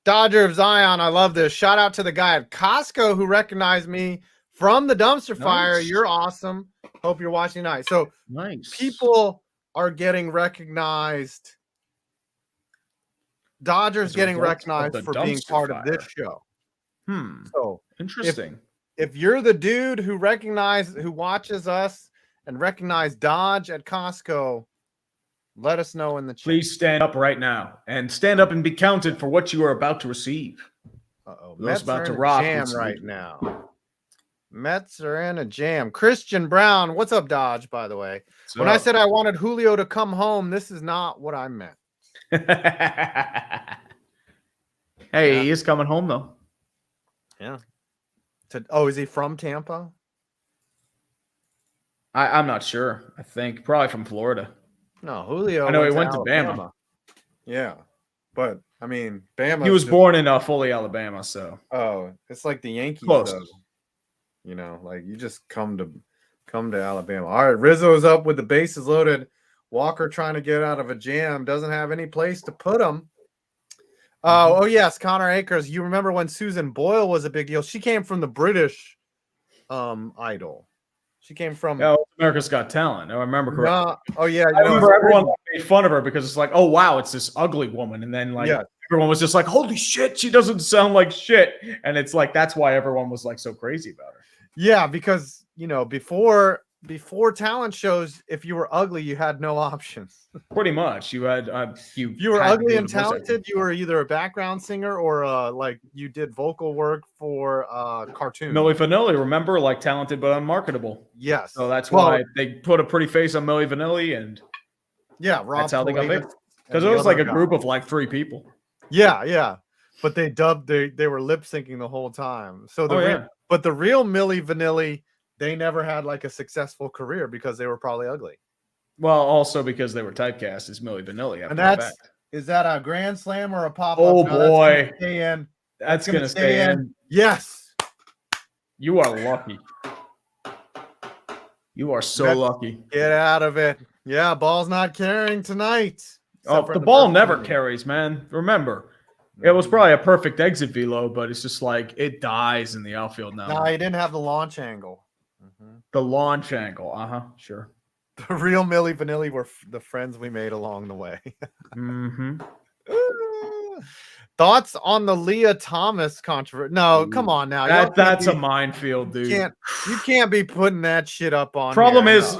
Dodger of Zion, I love this. Shout out to the guy at Costco who recognized me from the dumpster fire. Nice. You're awesome. Hope you're watching tonight. So Nice. people are getting recognized. Dodgers As a getting result of recognized the for being dumpster part of fire. this show. Hmm. So Interesting. if you're the dude who watches us and recognize Dodge at Costco, let us know in the chat. Please stand up right now and stand up and be counted for what you are about to receive. Uh-oh. Those Mets about are to in rock a jam with right some- now. Mets are in a jam. Christian Brown, what's up, Dodge, by the way? When I said I wanted Julio to come home, this is not what I meant. Hey, Yeah. he is coming home though. Yeah. Is he from Tampa? I'm not sure. I think probably from Florida. No, Julio. I know he went to Bama. Yeah. But, I mean, Bama. He was born in Foley, Alabama, so. Oh, it's like the Yankees, Close. though. You know, like you just come to Alabama. All right, Rizzo's up with the bases loaded. Walker trying to get out of a jam. Doesn't have any place to put him. Oh, yes, Connor Akers. You remember when Susan Boyle was a big deal? She came from the British Idol. She came from America's Got Talent. I remember correctly. Oh, yeah. I remember everyone made fun of her because it's like, oh, wow, it's this ugly woman. And then everyone was just like, holy shit, she doesn't sound like shit. And it's like, that's why everyone was like so crazy about her. Yeah, because, before talent shows, if you were ugly, you had no options. Pretty much. You had you were ugly and talented, you were either a background singer or like you did vocal work for cartoons. Milli Vanilli, remember, like talented but unmarketable. Yes. So that's why they put a pretty face on Milli Vanilli, and Rob that's how they got big. Because Because it was like a group of like 3 people. Yeah. But they were lip syncing the whole time. So but the real Milli Vanilli, they never had like a successful career because they were probably ugly. Well, also because they were typecast as Milli Vanilli. And is that a grand slam or a pop-up? Oh, boy. That's going to stay in. Yes. You are lucky. You are so lucky. Get out of it. Yeah, ball's not carrying tonight. Oh, the ball never carries, man. Remember. It was probably a perfect exit velo, but it's just like it dies in the outfield now. No, he didn't have the launch angle. The launch angle. Sure. The real Milli Vanilli were the friends we made along the way. Thoughts on the Leah Thomas controversy? No, come on now. That's a minefield, dude. You can't be putting that shit up on. The problem is,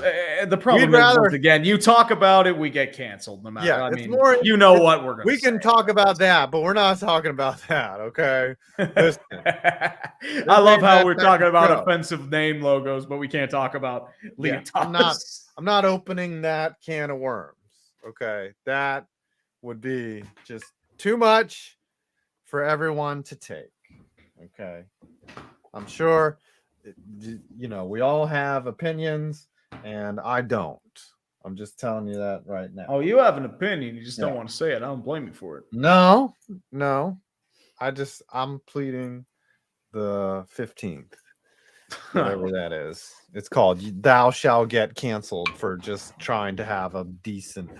once again, you talk about it, we get canceled. No matter. Yeah, I it's mean, more. You know what we're going to We can talk about that, but we're not talking about that. Okay. I love how we're talking about offensive name logos, but we can't talk about Leah Thomas. I'm not opening that can of worms. Okay, that would be just too much for everyone to take. Okay, I'm sure. We all have opinions, and I don't. I'm just telling you that right now. Oh, you have an opinion. You just don't want to say it. I don't blame you for it. No. I'm pleading the 15th, whatever that is. It's called "Thou Shall Get Canceled" for just trying to have a decent,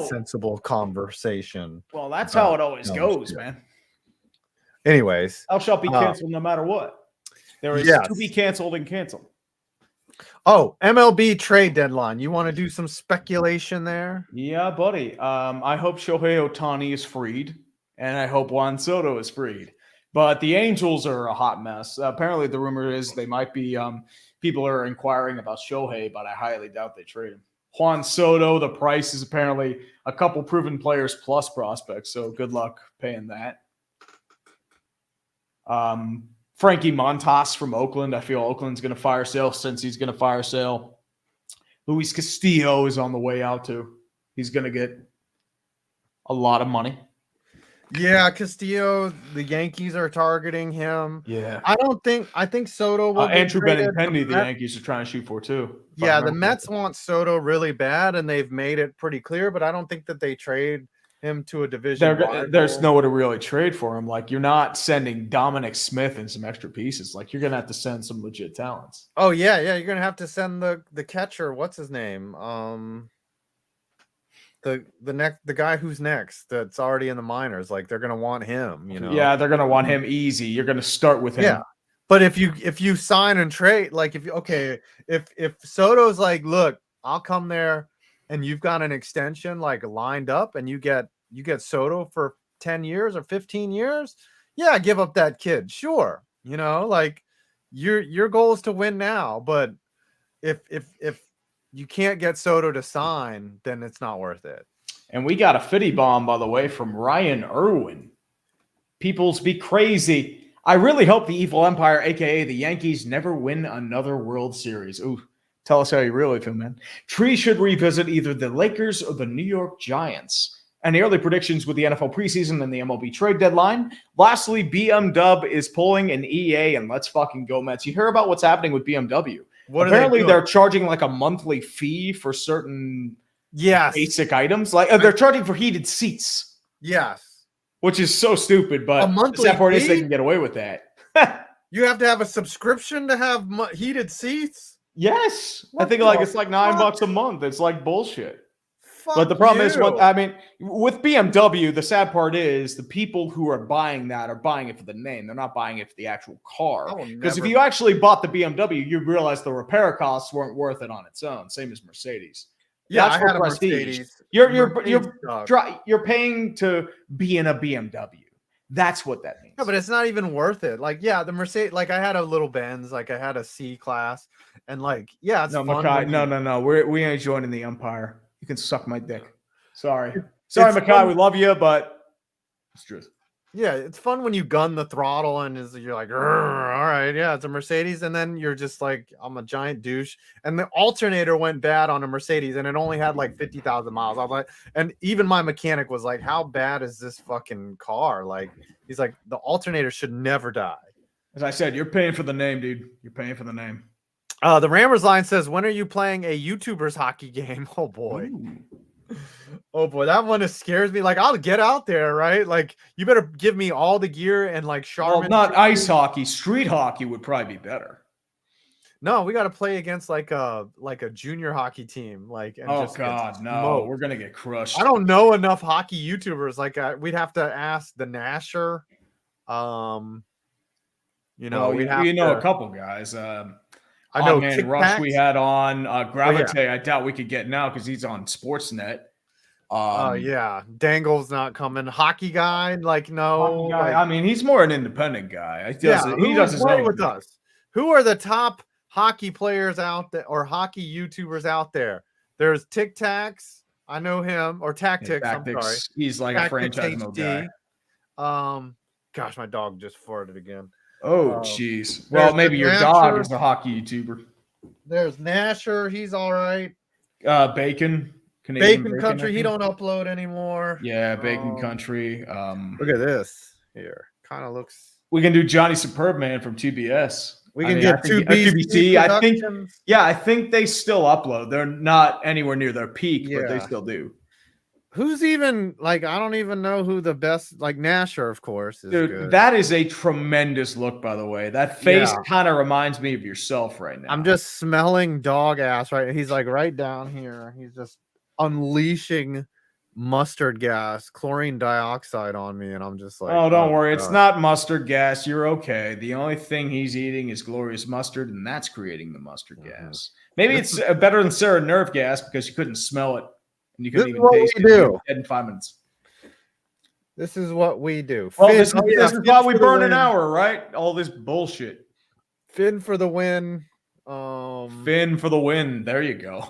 sensible conversation. Well, that's how it always goes, man. Anyways, thou shalt be canceled no matter what. There is to be canceled and canceled. Oh, MLB trade deadline. You want to do some speculation there? Yeah, buddy. I hope Shohei Ohtani is freed, and I hope Juan Soto is freed. But the Angels are a hot mess. Apparently, the rumor is they might be people are inquiring about Shohei, but I highly doubt they trade him. Juan Soto, the price is apparently a couple proven players plus prospects, so good luck paying that. Frankie Montas from Oakland. I feel Oakland's going to fire sale since he's going to fire sale. Luis Castillo is on the way out too. He's going to get a lot of money. Yeah, Castillo, the Yankees are targeting him. Yeah. I think Soto will get Andrew traded. Benintendi, the Yankees are trying to shoot for too. Yeah, the Mets want Soto really bad, and they've made it pretty clear, but I don't think that they trade him to a division. There's nowhere to really trade for him. Like, you're not sending Dominic Smith and some extra pieces. Like, you're gonna have to send some legit talents. Oh yeah, you're gonna have to send the catcher. What's his name? The guy who's next that's already in the minors. Like, they're gonna want him. You know. Yeah, they're gonna want him easy. You're gonna start with him. Yeah. But if you sign and trade, like if Soto's like, look, I'll come there, and you've got an extension like lined up, and you get Soto for 10 years or 15 years, yeah, give up that kid, sure. You know, like your goal is to win now, but if you can't get Soto to sign, then it's not worth it. And we got a fitty bomb, by the way, from Ryan Irwin. Peoples be crazy. I really hope the evil empire, a.k.a. the Yankees, never win another World Series. Ooh, tell us how you really feel, man. Tree should revisit either the Lakers or the New York Giants. Any early predictions with the NFL preseason and the MLB trade deadline? Lastly, BM is pulling an EA, and let's fucking go Mets. You hear about what's happening with BMW. Apparently, they're charging like a monthly fee for certain basic items. Like they're charging for heated seats. Yes. Which is so stupid, but the sad part is they can get away with that. You have to have a subscription to have heated seats? Yes. I think it's like $9 a month. It's like bullshit. But the problem is, with BMW, the sad part is the people who are buying that are buying it for the name. They're not buying it for the actual car. Because if you actually bought the BMW, you'd realize the repair costs weren't worth it on its own. Same as Mercedes. Yeah, I had a Mercedes. You're paying to be in a BMW. That's what that means. Yeah, but it's not even worth it. Like, yeah, the Mercedes. Like, I had a little Benz. Like, I had a C class, and like, yeah, it's fun. Mackay, no. We ain't joining the Empire. You can suck my dick. Sorry, Mackay. We love you, but it's truth. Yeah, it's fun when you gun the throttle and you're like, all right, yeah, it's a Mercedes. And then you're just like, I'm a giant douche. And the alternator went bad on a Mercedes and it only had like 50,000 miles. I was like, and even my mechanic was like, how bad is this fucking car? Like, he's like, the alternator should never die. As I said, you're paying for the name, dude. You're paying for the name. The Rammers line says, when are you playing a YouTuber's hockey game? Oh, boy. Ooh. Oh boy, that one scares me. Like, I'll get out there, right? Like, you better give me all the gear and like Charmin. Well, not ice hockey, street hockey would probably be better. No, we got to play against like a junior hockey team. Like, and oh god, no, we're gonna get crushed. I don't know enough hockey YouTubers. Like, we'd have to ask the Nasher. We know a couple guys. I know Rush we had on Gravite. I doubt we could get now because he's on Sportsnet. Yeah, Dangle's not coming. Hockey guy, like no. Guy, I mean, he's more an independent guy. He does his own with us. Who are the top hockey players out there or hockey YouTubers out there? There's Tic Tacs. I know him, or Tactics. I'm sorry. He's like Tactics, a franchise mode guy. Gosh, my dog just farted again. Oh, jeez. Well, maybe your dog is a hockey YouTuber. There's Nasher. He's all right. Bacon. Bacon Country. He don't upload anymore. Yeah, Bacon Country. Look at this here. Kind of looks. We can do Johnny Superbman from TBS. We can get TBC. I think they still upload. They're not anywhere near their peak, but they still do. Who's even like? I don't even know who the best. Like Nasher, of course. Is Dude, good. That is a tremendous look, by the way. That face kind of reminds me of yourself right now. I'm just smelling dog ass. Right, he's like right down here. He's just unleashing mustard gas, chlorine dioxide on me, and I'm just like, oh, don't worry, it's not mustard gas. You're okay. The only thing he's eating is glorious mustard, and that's creating the mustard gas. Maybe it's better than Sarah nerve gas because you couldn't smell it. And you couldn't even taste it. Dead in 5 minutes. This is what we do. Well, this is why we burn an hour, right? All this bullshit. Finn for the win. Finn for the win. There you go.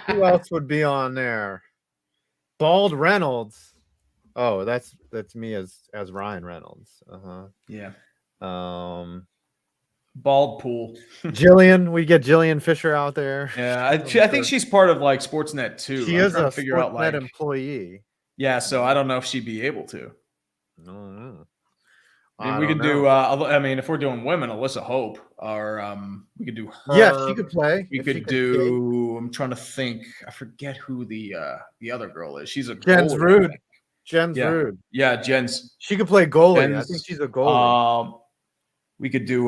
Who else would be on there? Bald Reynolds. Oh, that's me as Ryan Reynolds. Yeah. Bald Pool. Jillian, we get Jillian Fisher out there. Yeah, I think she's part of like Sportsnet too. She I'm is trying a to figure out Sportsnet like employee. Yeah, so I don't know if she'd be able to. No. I mean, we could do. I mean, if we're doing women, Alyssa Hope, or we could do her. Yeah, she could play. We could do. I'm trying to think. I forget who the other girl is. She's a Jen's goalie, Rude. Jen's Rude. Yeah, Jen's. She could play goalie. I think she's a goalie. We could do.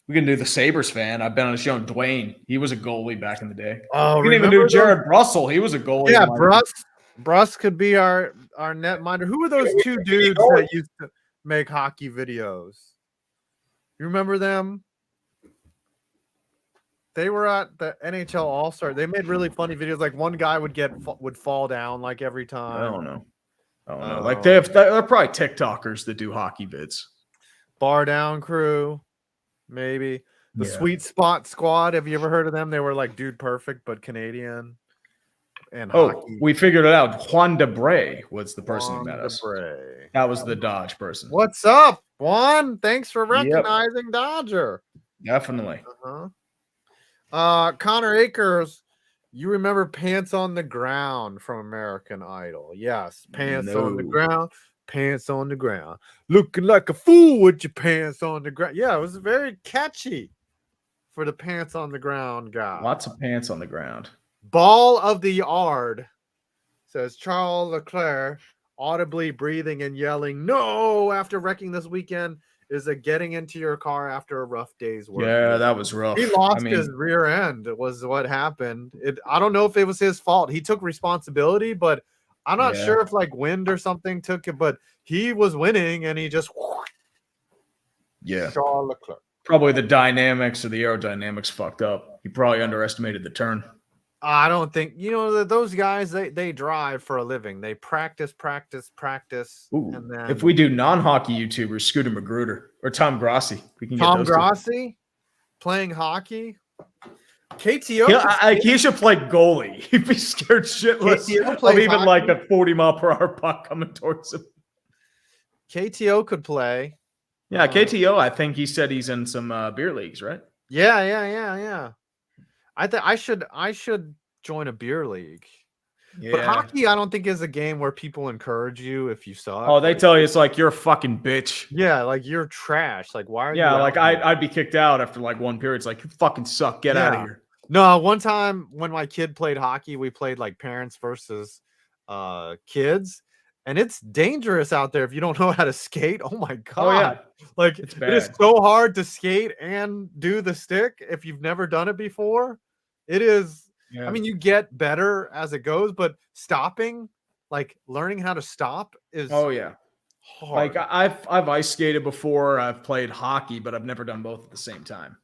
We can do the Sabres fan. I've been on the show. Dwayne, he was a goalie back in the day. Oh, we can even do Jared Russell. He was a goalie. Yeah, Bruss could be our netminder. Who were those two dudes that used to make hockey videos? You remember them? They were at the NHL All-Star. They made really funny videos. Like one guy would fall down like every time. I don't know. Like they're probably TikTokers that do hockey vids. Bar Down Crew, maybe. The Sweet Spot Squad. Have you ever heard of them? They were like Dude Perfect, but Canadian. And hockey. We figured it out. Juan Debray was the person who met us. That was the Dodge person. What's up, Juan? Thanks for recognizing Dodger. Definitely. Connor Akers, you remember Pants on the Ground from American Idol? Yes, Pants on the Ground. Pants on the ground. Looking like a fool with your pants on the ground. Yeah, it was very catchy for the Pants on the Ground guy. Lots of pants on the ground. Ball of the Yard, says Charles Leclerc, audibly breathing and yelling, no, after wrecking this weekend. Is a getting into your car after a rough day's work. Yeah, that was rough. He lost his rear end was what happened. I don't know if it was his fault. He took responsibility, but I'm not sure if like wind or something took it, but he was winning and he just Charles Leclerc. Probably the dynamics or the aerodynamics fucked up. He probably underestimated the turn. I don't think those guys they drive for a living. They practice. Ooh, and then if we do non-hockey YouTubers, Scooter Magruder or Tom Grossi, we can Tom get those Grossi playing hockey. KTO, he should play goalie. He'd be scared shitless of even hockey. Like a 40-mile-per-hour puck coming towards him. KTO could play. Yeah, KTO. I think he said he's in some beer leagues, right? Yeah. I should join a beer league. Yeah. But hockey, I don't think is a game where people encourage you if you suck. Oh, they tell you it's like you're a fucking bitch. Yeah, like you're trash. Like why are you? Yeah, like I'd be kicked out after like one period. It's like you fucking suck. Get out of here. No, one time when my kid played hockey, we played like parents versus kids. And it's dangerous out there if you don't know how to skate. Oh my god! Oh, yeah. Like it is so hard to skate and do the stick if you've never done it before. It is. Yeah. I mean, you get better as it goes, but stopping, like learning how to stop, is hard. Like I've ice skated before. I've played hockey, but I've never done both at the same time.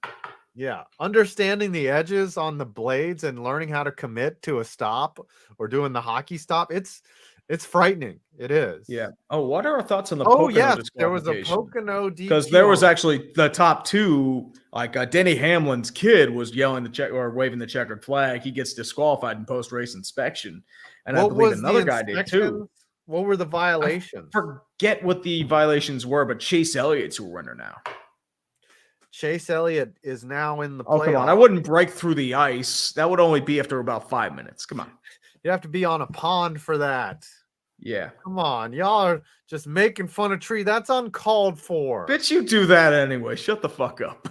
Yeah, understanding the edges on the blades and learning how to commit to a stop or doing the hockey stop. It's frightening. It is. Yeah. Oh, what are our thoughts on the Pocono disqualification? There was a Pocono DQ. Because there was actually the top two, like Denny Hamlin's kid was yelling waving the checkered flag. He gets disqualified in post-race inspection. And I believe another guy did too. What were the violations? I forget what the violations were, but Chase Elliott's a winner now. Chase Elliott is now in the playoffs. Oh, come on. I wouldn't break through the ice. That would only be after about 5 minutes. Come on. You have to be on a pond for that. Yeah. Come on. Y'all are just making fun of tree. That's uncalled for. Bitch, you do that anyway. Shut the fuck up.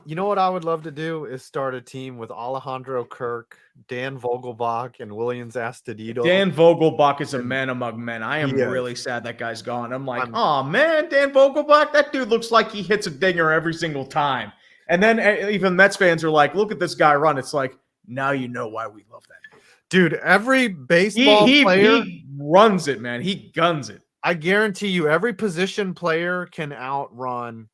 You know what I would love to do is start a team with Alejandro Kirk, Dan Vogelbach, and Williams Astudillo. Dan Vogelbach is a man among men. I am really sad that guy's gone. I'm like, oh man, Dan Vogelbach, that dude looks like he hits a dinger every single time. And then even Mets fans are like, look at this guy run. It's like, now you know why we love that. Dude, every baseball player he runs it, man. He guns it. I guarantee you, every position player can outrun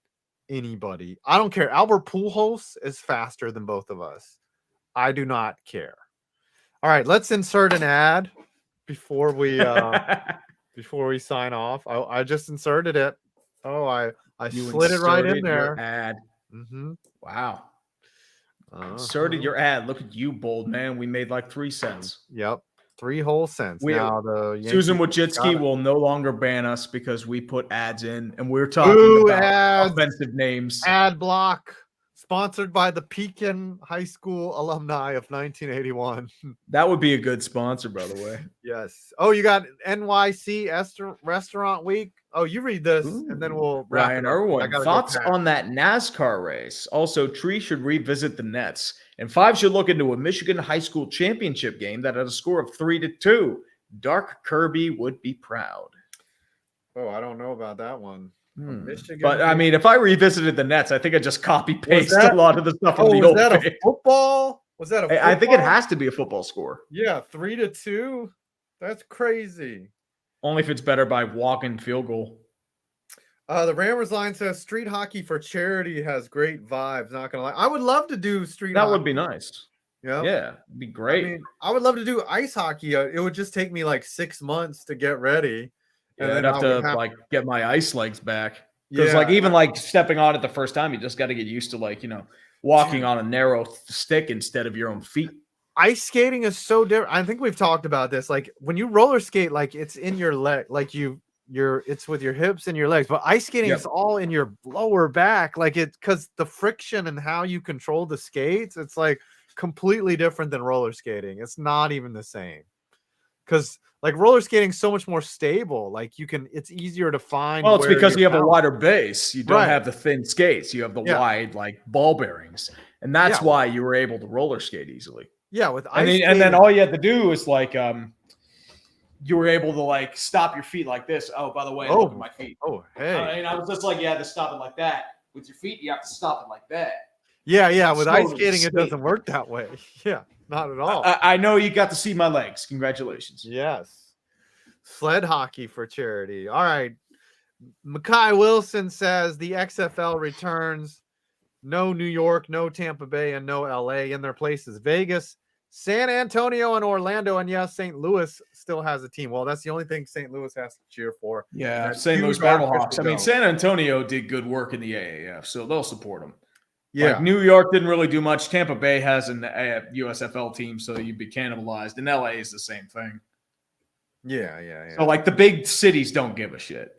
anybody. I don't care. Albert Pujols is faster than both of us. I do not care. All right, let's insert an ad before we sign off. I just inserted it. Oh, I slid it right in there. Ad. Mm-hmm. Wow. Inserted your ad. Look at you, bold man. We made like 3 cents. Yep. 3 whole cents. Now the Susan Yankees Wojcicki will no longer ban us because we put ads in, and we're talking Ooh, about ads. offensive names. ad block sponsored by the Pekin High School alumni of 1981. That would be a good sponsor, by the way. Yes. Oh, you got NYC Restaurant Week. Oh, you read this, and then we'll wrap Ryan it up. I Irwin, gotta thoughts go pack. on that NASCAR race? Also, Tree should revisit the Nets, and 5 should look into a Michigan high school championship game that had a score of 3-2. Dark Kirby would be proud. Oh, I don't know about that one. Michigan, But I mean, if I revisited the Nets, I think I just copy paste that- a lot of the stuff from oh, the was old that a page. football? Was that a football? I think it has to be a football score. Yeah, 3-2. That's crazy. Only if it's better by walk-in field goal. The Rammers line says street hockey for charity has great vibes. Not gonna lie, I would love to do street. That hockey. would be nice. Yeah, it'd be great. I mean, I would love to do ice hockey. It would just take me like 6 months to get ready. Yeah, I'd have to like get my ice legs back. Yeah. Because like even like stepping on it the first time, you just got to get used to like, walking on a narrow stick instead of your own feet. Ice skating is so different. I think we've talked about this. Like when you roller skate, like it's in your leg, like it's with your hips and your legs. But ice skating is all in your lower back, like because the friction and how you control the skates, it's like completely different than roller skating. It's not even the same. Because like roller skating is so much more stable. Like it's easier to find. Well, it's because you have a wider base. You don't have the thin skates. You have the wide like ball bearings, and that's why you were able to roller skate easily. Yeah, with ice skating, and then all you had to do is like you were able to like stop your feet like this. Oh, by the way, look at my feet. Oh, hey. And I was just like, you had to stop it like that. With your feet, you have to stop it like that. Yeah. With ice skating, it doesn't work that way. Yeah, not at all. I know you got to see my legs. Congratulations. Yes. Sled hockey for charity. All right. Mackay Wilson says the XFL returns. No New York, no Tampa Bay, and no LA. In their place is Vegas, San Antonio, and Orlando. And yes, St. Louis still has a team. Well, that's the only thing St. Louis has to cheer for. Yeah, St. Louis Battlehawks. I mean, San Antonio did good work in the AAF, so they'll support them. Yeah. Like New York didn't really do much. Tampa Bay has an USFL team, so you'd be cannibalized. And LA is the same thing. Yeah. So, like, the big cities don't give a shit.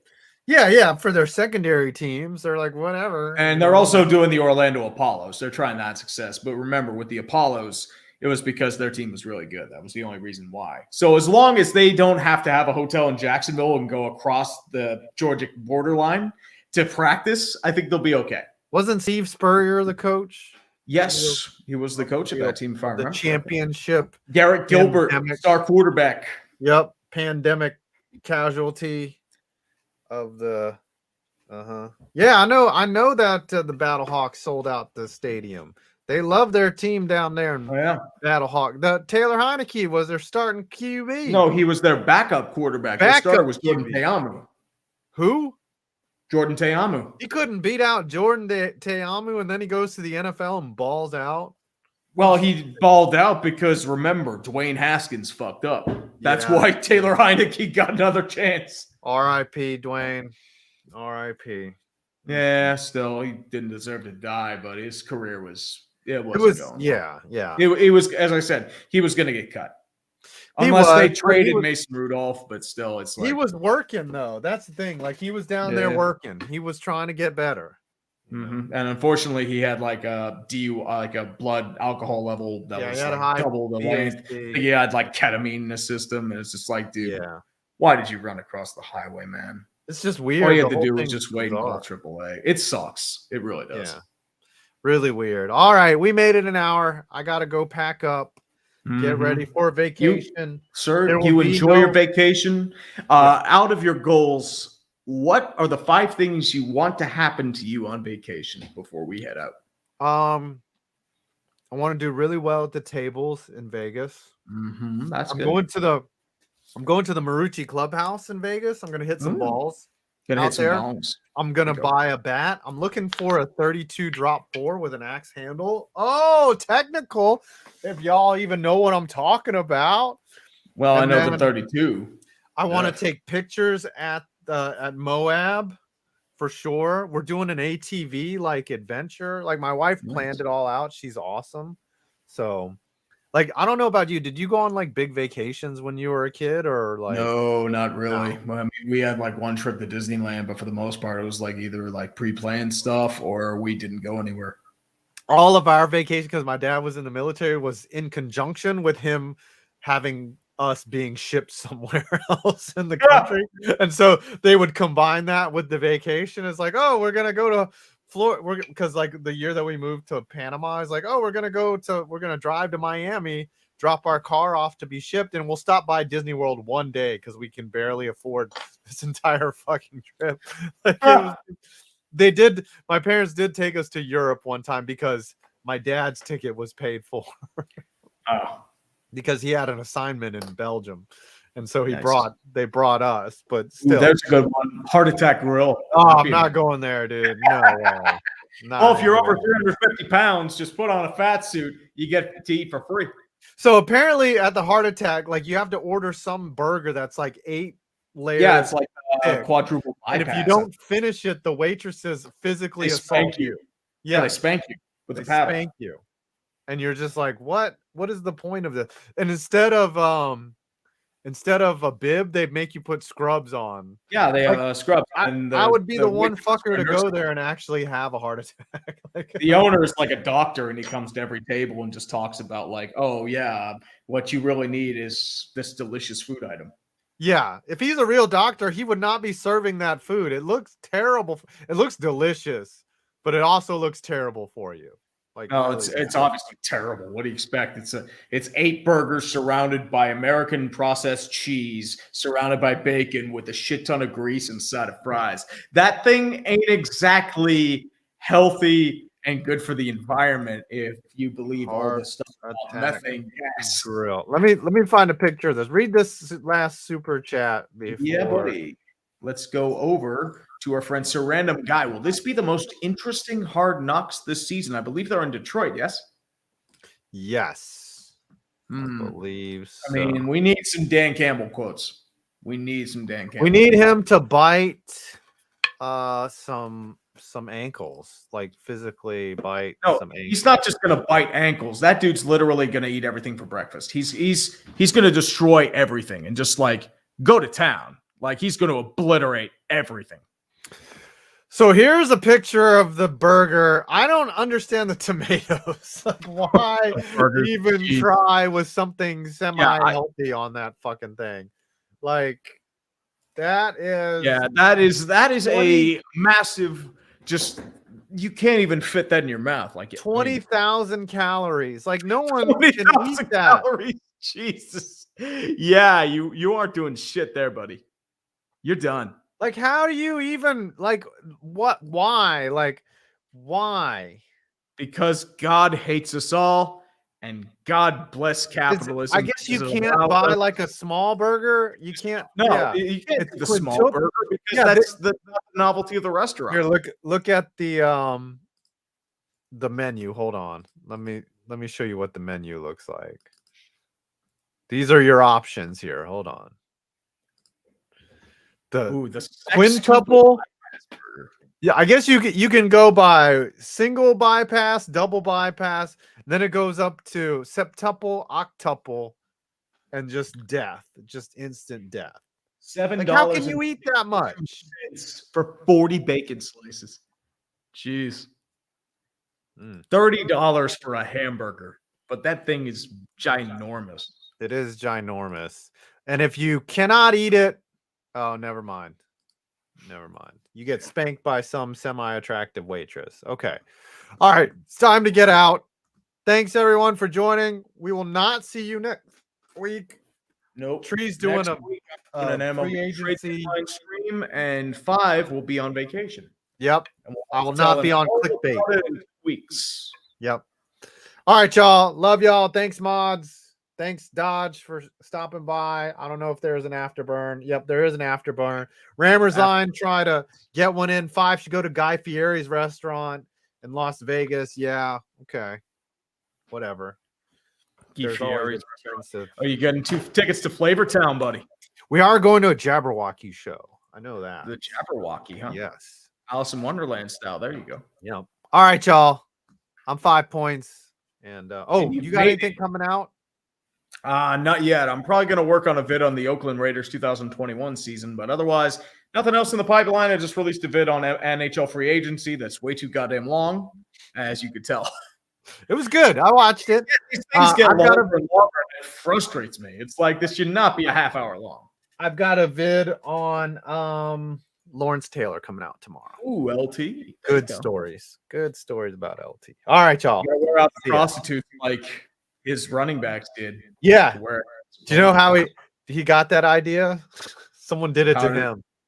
Yeah. For their secondary teams, they're like, whatever. And they're also doing the Orlando Apollos. They're trying that success. But remember, with the Apollos, it was because their team was really good. That was the only reason why. So as long as they don't have to have a hotel in Jacksonville and go across the Georgia borderline to practice, I think they'll be okay. Wasn't Steve Spurrier the coach? Yes, he was the coach of that team, if I remember. The championship. Garrett Gilbert, star quarterback. Yep, pandemic casualty of the Yeah, I know that the Battlehawks sold out the stadium. They love their team down there in Battlehawk. The Taylor Heineke was their starting QB. No, he was their backup quarterback. Their starter was Jordan Te'amu. Who? Jordan Te'amu. He couldn't beat out Jordan Te'amu, and then he goes to the NFL and balls out. Well, he balled out because, remember, Dwayne Haskins fucked up. That's why Taylor Heineke got another chance. R.I.P. Dwayne. R.I.P. Yeah, still, he didn't deserve to die, but his career was going. Yeah. It was, as I said, he was going to get cut. Unless they traded Mason Rudolph, but still, it's like. He was working, though. That's the thing. Like, he was down there working. He was trying to get better. Mm-hmm. And unfortunately, he had like a blood alcohol level that was like double the length. He had like ketamine in his system, and it's just like, dude, why did you run across the highway, man? It's just weird. All you had to do was just wait and call AAA. It sucks. It really does. Yeah. Really weird. All right, we made it an hour. I got to go pack up. Get ready for vacation. You enjoy your vacation. Out of your goals, what are the 5 things you want to happen to you on vacation before we head out? I want to do really well at the tables in Vegas. That's good. I'm going to the Marucci Clubhouse in Vegas. I'm going to hit some balls. Gonna hit some balls. I'm going to buy a bat. I'm looking for a 32 drop 4 with an axe handle. Oh, technical. If y'all even know what I'm talking about. Well, I know the 32. I want to take pictures at Moab for sure. We're doing an ATV like adventure. Like my wife planned it all out. She's awesome. So, like, I don't know about you. Did you go on like big vacations when you were a kid, or like? No, not really. No. Well, I mean, we had like one trip to Disneyland, but for the most part, it was like either like pre-planned stuff or we didn't go anywhere. All of our vacation, because my dad was in the military, was in conjunction with him having us being shipped somewhere else in the country. And so they would combine that with the vacation. It's like, oh, we're gonna go to Florida, because like the year that we moved to Panama is like, oh, we're gonna drive to Miami, drop our car off to be shipped, and we'll stop by Disney World one day because we can barely afford this entire fucking trip. Like, my parents did take us to Europe one time because my dad's ticket was paid for. Oh, Because he had an assignment in Belgium. And so nice. they brought us, but still. Ooh, there's a good one. Heart Attack Grill. Oh, I'm not going there, dude. No way. Well, if you're over 350 pounds, just put on a fat suit. You get to eat for free. So apparently at the Heart Attack, like you have to order some burger that's like 8 layers. Yeah, it's like quadruple bypass. And if you don't finish it, the waitresses physically assault you. Yeah, they spank you with the paddle. Spank you. And you're just like, what is the point of this? And instead of a bib, they make you put scrubs on. Yeah, they have scrubs. I would be the one fucker to go there and actually have a heart attack. Like, the owner is like a doctor, and he comes to every table and just talks about like, oh yeah, what you really need is this delicious food item. Yeah, if he's a real doctor, he would not be serving that food. It looks terrible. It looks delicious, but it also looks terrible for you. Like, no, really it's obviously terrible. What do you expect? It's 8 burgers surrounded by American processed cheese, surrounded by bacon with a shit ton of grease and side of fries. That thing ain't exactly healthy and good for the environment if you believe all this stuff about methane gas. Grill. Let me find a picture of this. Read this last super chat before. Yeah, buddy. Let's go over to our friend Sir Random Guy. Will this be the most interesting Hard Knocks this season? I believe they're in Detroit, yes? Yes. I believe so. I mean, we need some Dan Campbell quotes. We need some Dan Campbell. We need him to bite some ankles, like physically bite some ankles. He's not just gonna bite ankles. That dude's literally gonna eat everything for breakfast. He's gonna destroy everything and just like go to town. Like he's gonna obliterate everything. So here's a picture of the burger. I don't understand the tomatoes. Like, why even try with something semi-healthy on that fucking thing? Like, that is a massive. Just you can't even fit that in your mouth. Like 20,000 calories. Like no one 20,000 can eat that. Calories. Jesus. Yeah, you aren't doing shit there, buddy. You're done. Like, how do you even like what? Why? Like, why? Because God hates us all, and God bless capitalism. I guess you can't buy like a small burger. You can't. No, you can't get the small burger because that's the novelty of the restaurant. Here, look at the menu. Hold on. Let me show you what the menu looks like. These are your options here. Hold on. The quintuple. Yeah, I guess you can go by single bypass, double bypass, then it goes up to septuple, octuple, and just death, just instant death. $7. Like, how can you eat that much for 40 bacon slices? Jeez. $30 for a hamburger, but that thing is ginormous. It is ginormous, and if you cannot eat it, oh, never mind. You get spanked by some semi-attractive waitress. Okay. All right. It's time to get out. Thanks, everyone, for joining. We will not see you next week. Nope. Tree's doing an MLB agency stream, and 5 will be on vacation. Yep. I will not be on clickbait. In weeks. Yep. All right, y'all. Love y'all. Thanks, mods. Thanks, Dodge, for stopping by. I don't know if there's an afterburn. Yep, there is an afterburn. Rammers Line, try to get one in. 5 should go to Guy Fieri's restaurant in Las Vegas. Yeah, okay. Whatever. Guy Fieri's restaurant. Are you getting 2 tickets to Flavor Town, buddy? We are going to a Jabberwocky show. I know that. The Jabberwocky, huh? Yes. Alice in Wonderland style. There you go. Yep. All right, y'all. I'm 5 points. And And you got anything coming out? Not yet. I'm probably going to work on a vid on the Oakland Raiders 2021 season, but otherwise, nothing else in the pipeline. I just released a vid on NHL free agency that's way too goddamn long, as you could tell. It was good. I watched it. These things get I've got longer and longer, and it frustrates me. It's like this should not be a half hour long. I've got a vid on Lawrence Taylor coming out tomorrow. Ooh, LT. Good stories. Good stories about LT. All right, y'all. You gotta wear out the prostitutes like his running backs did. Yeah. Where, Do you know how he got that idea? Someone did it to him.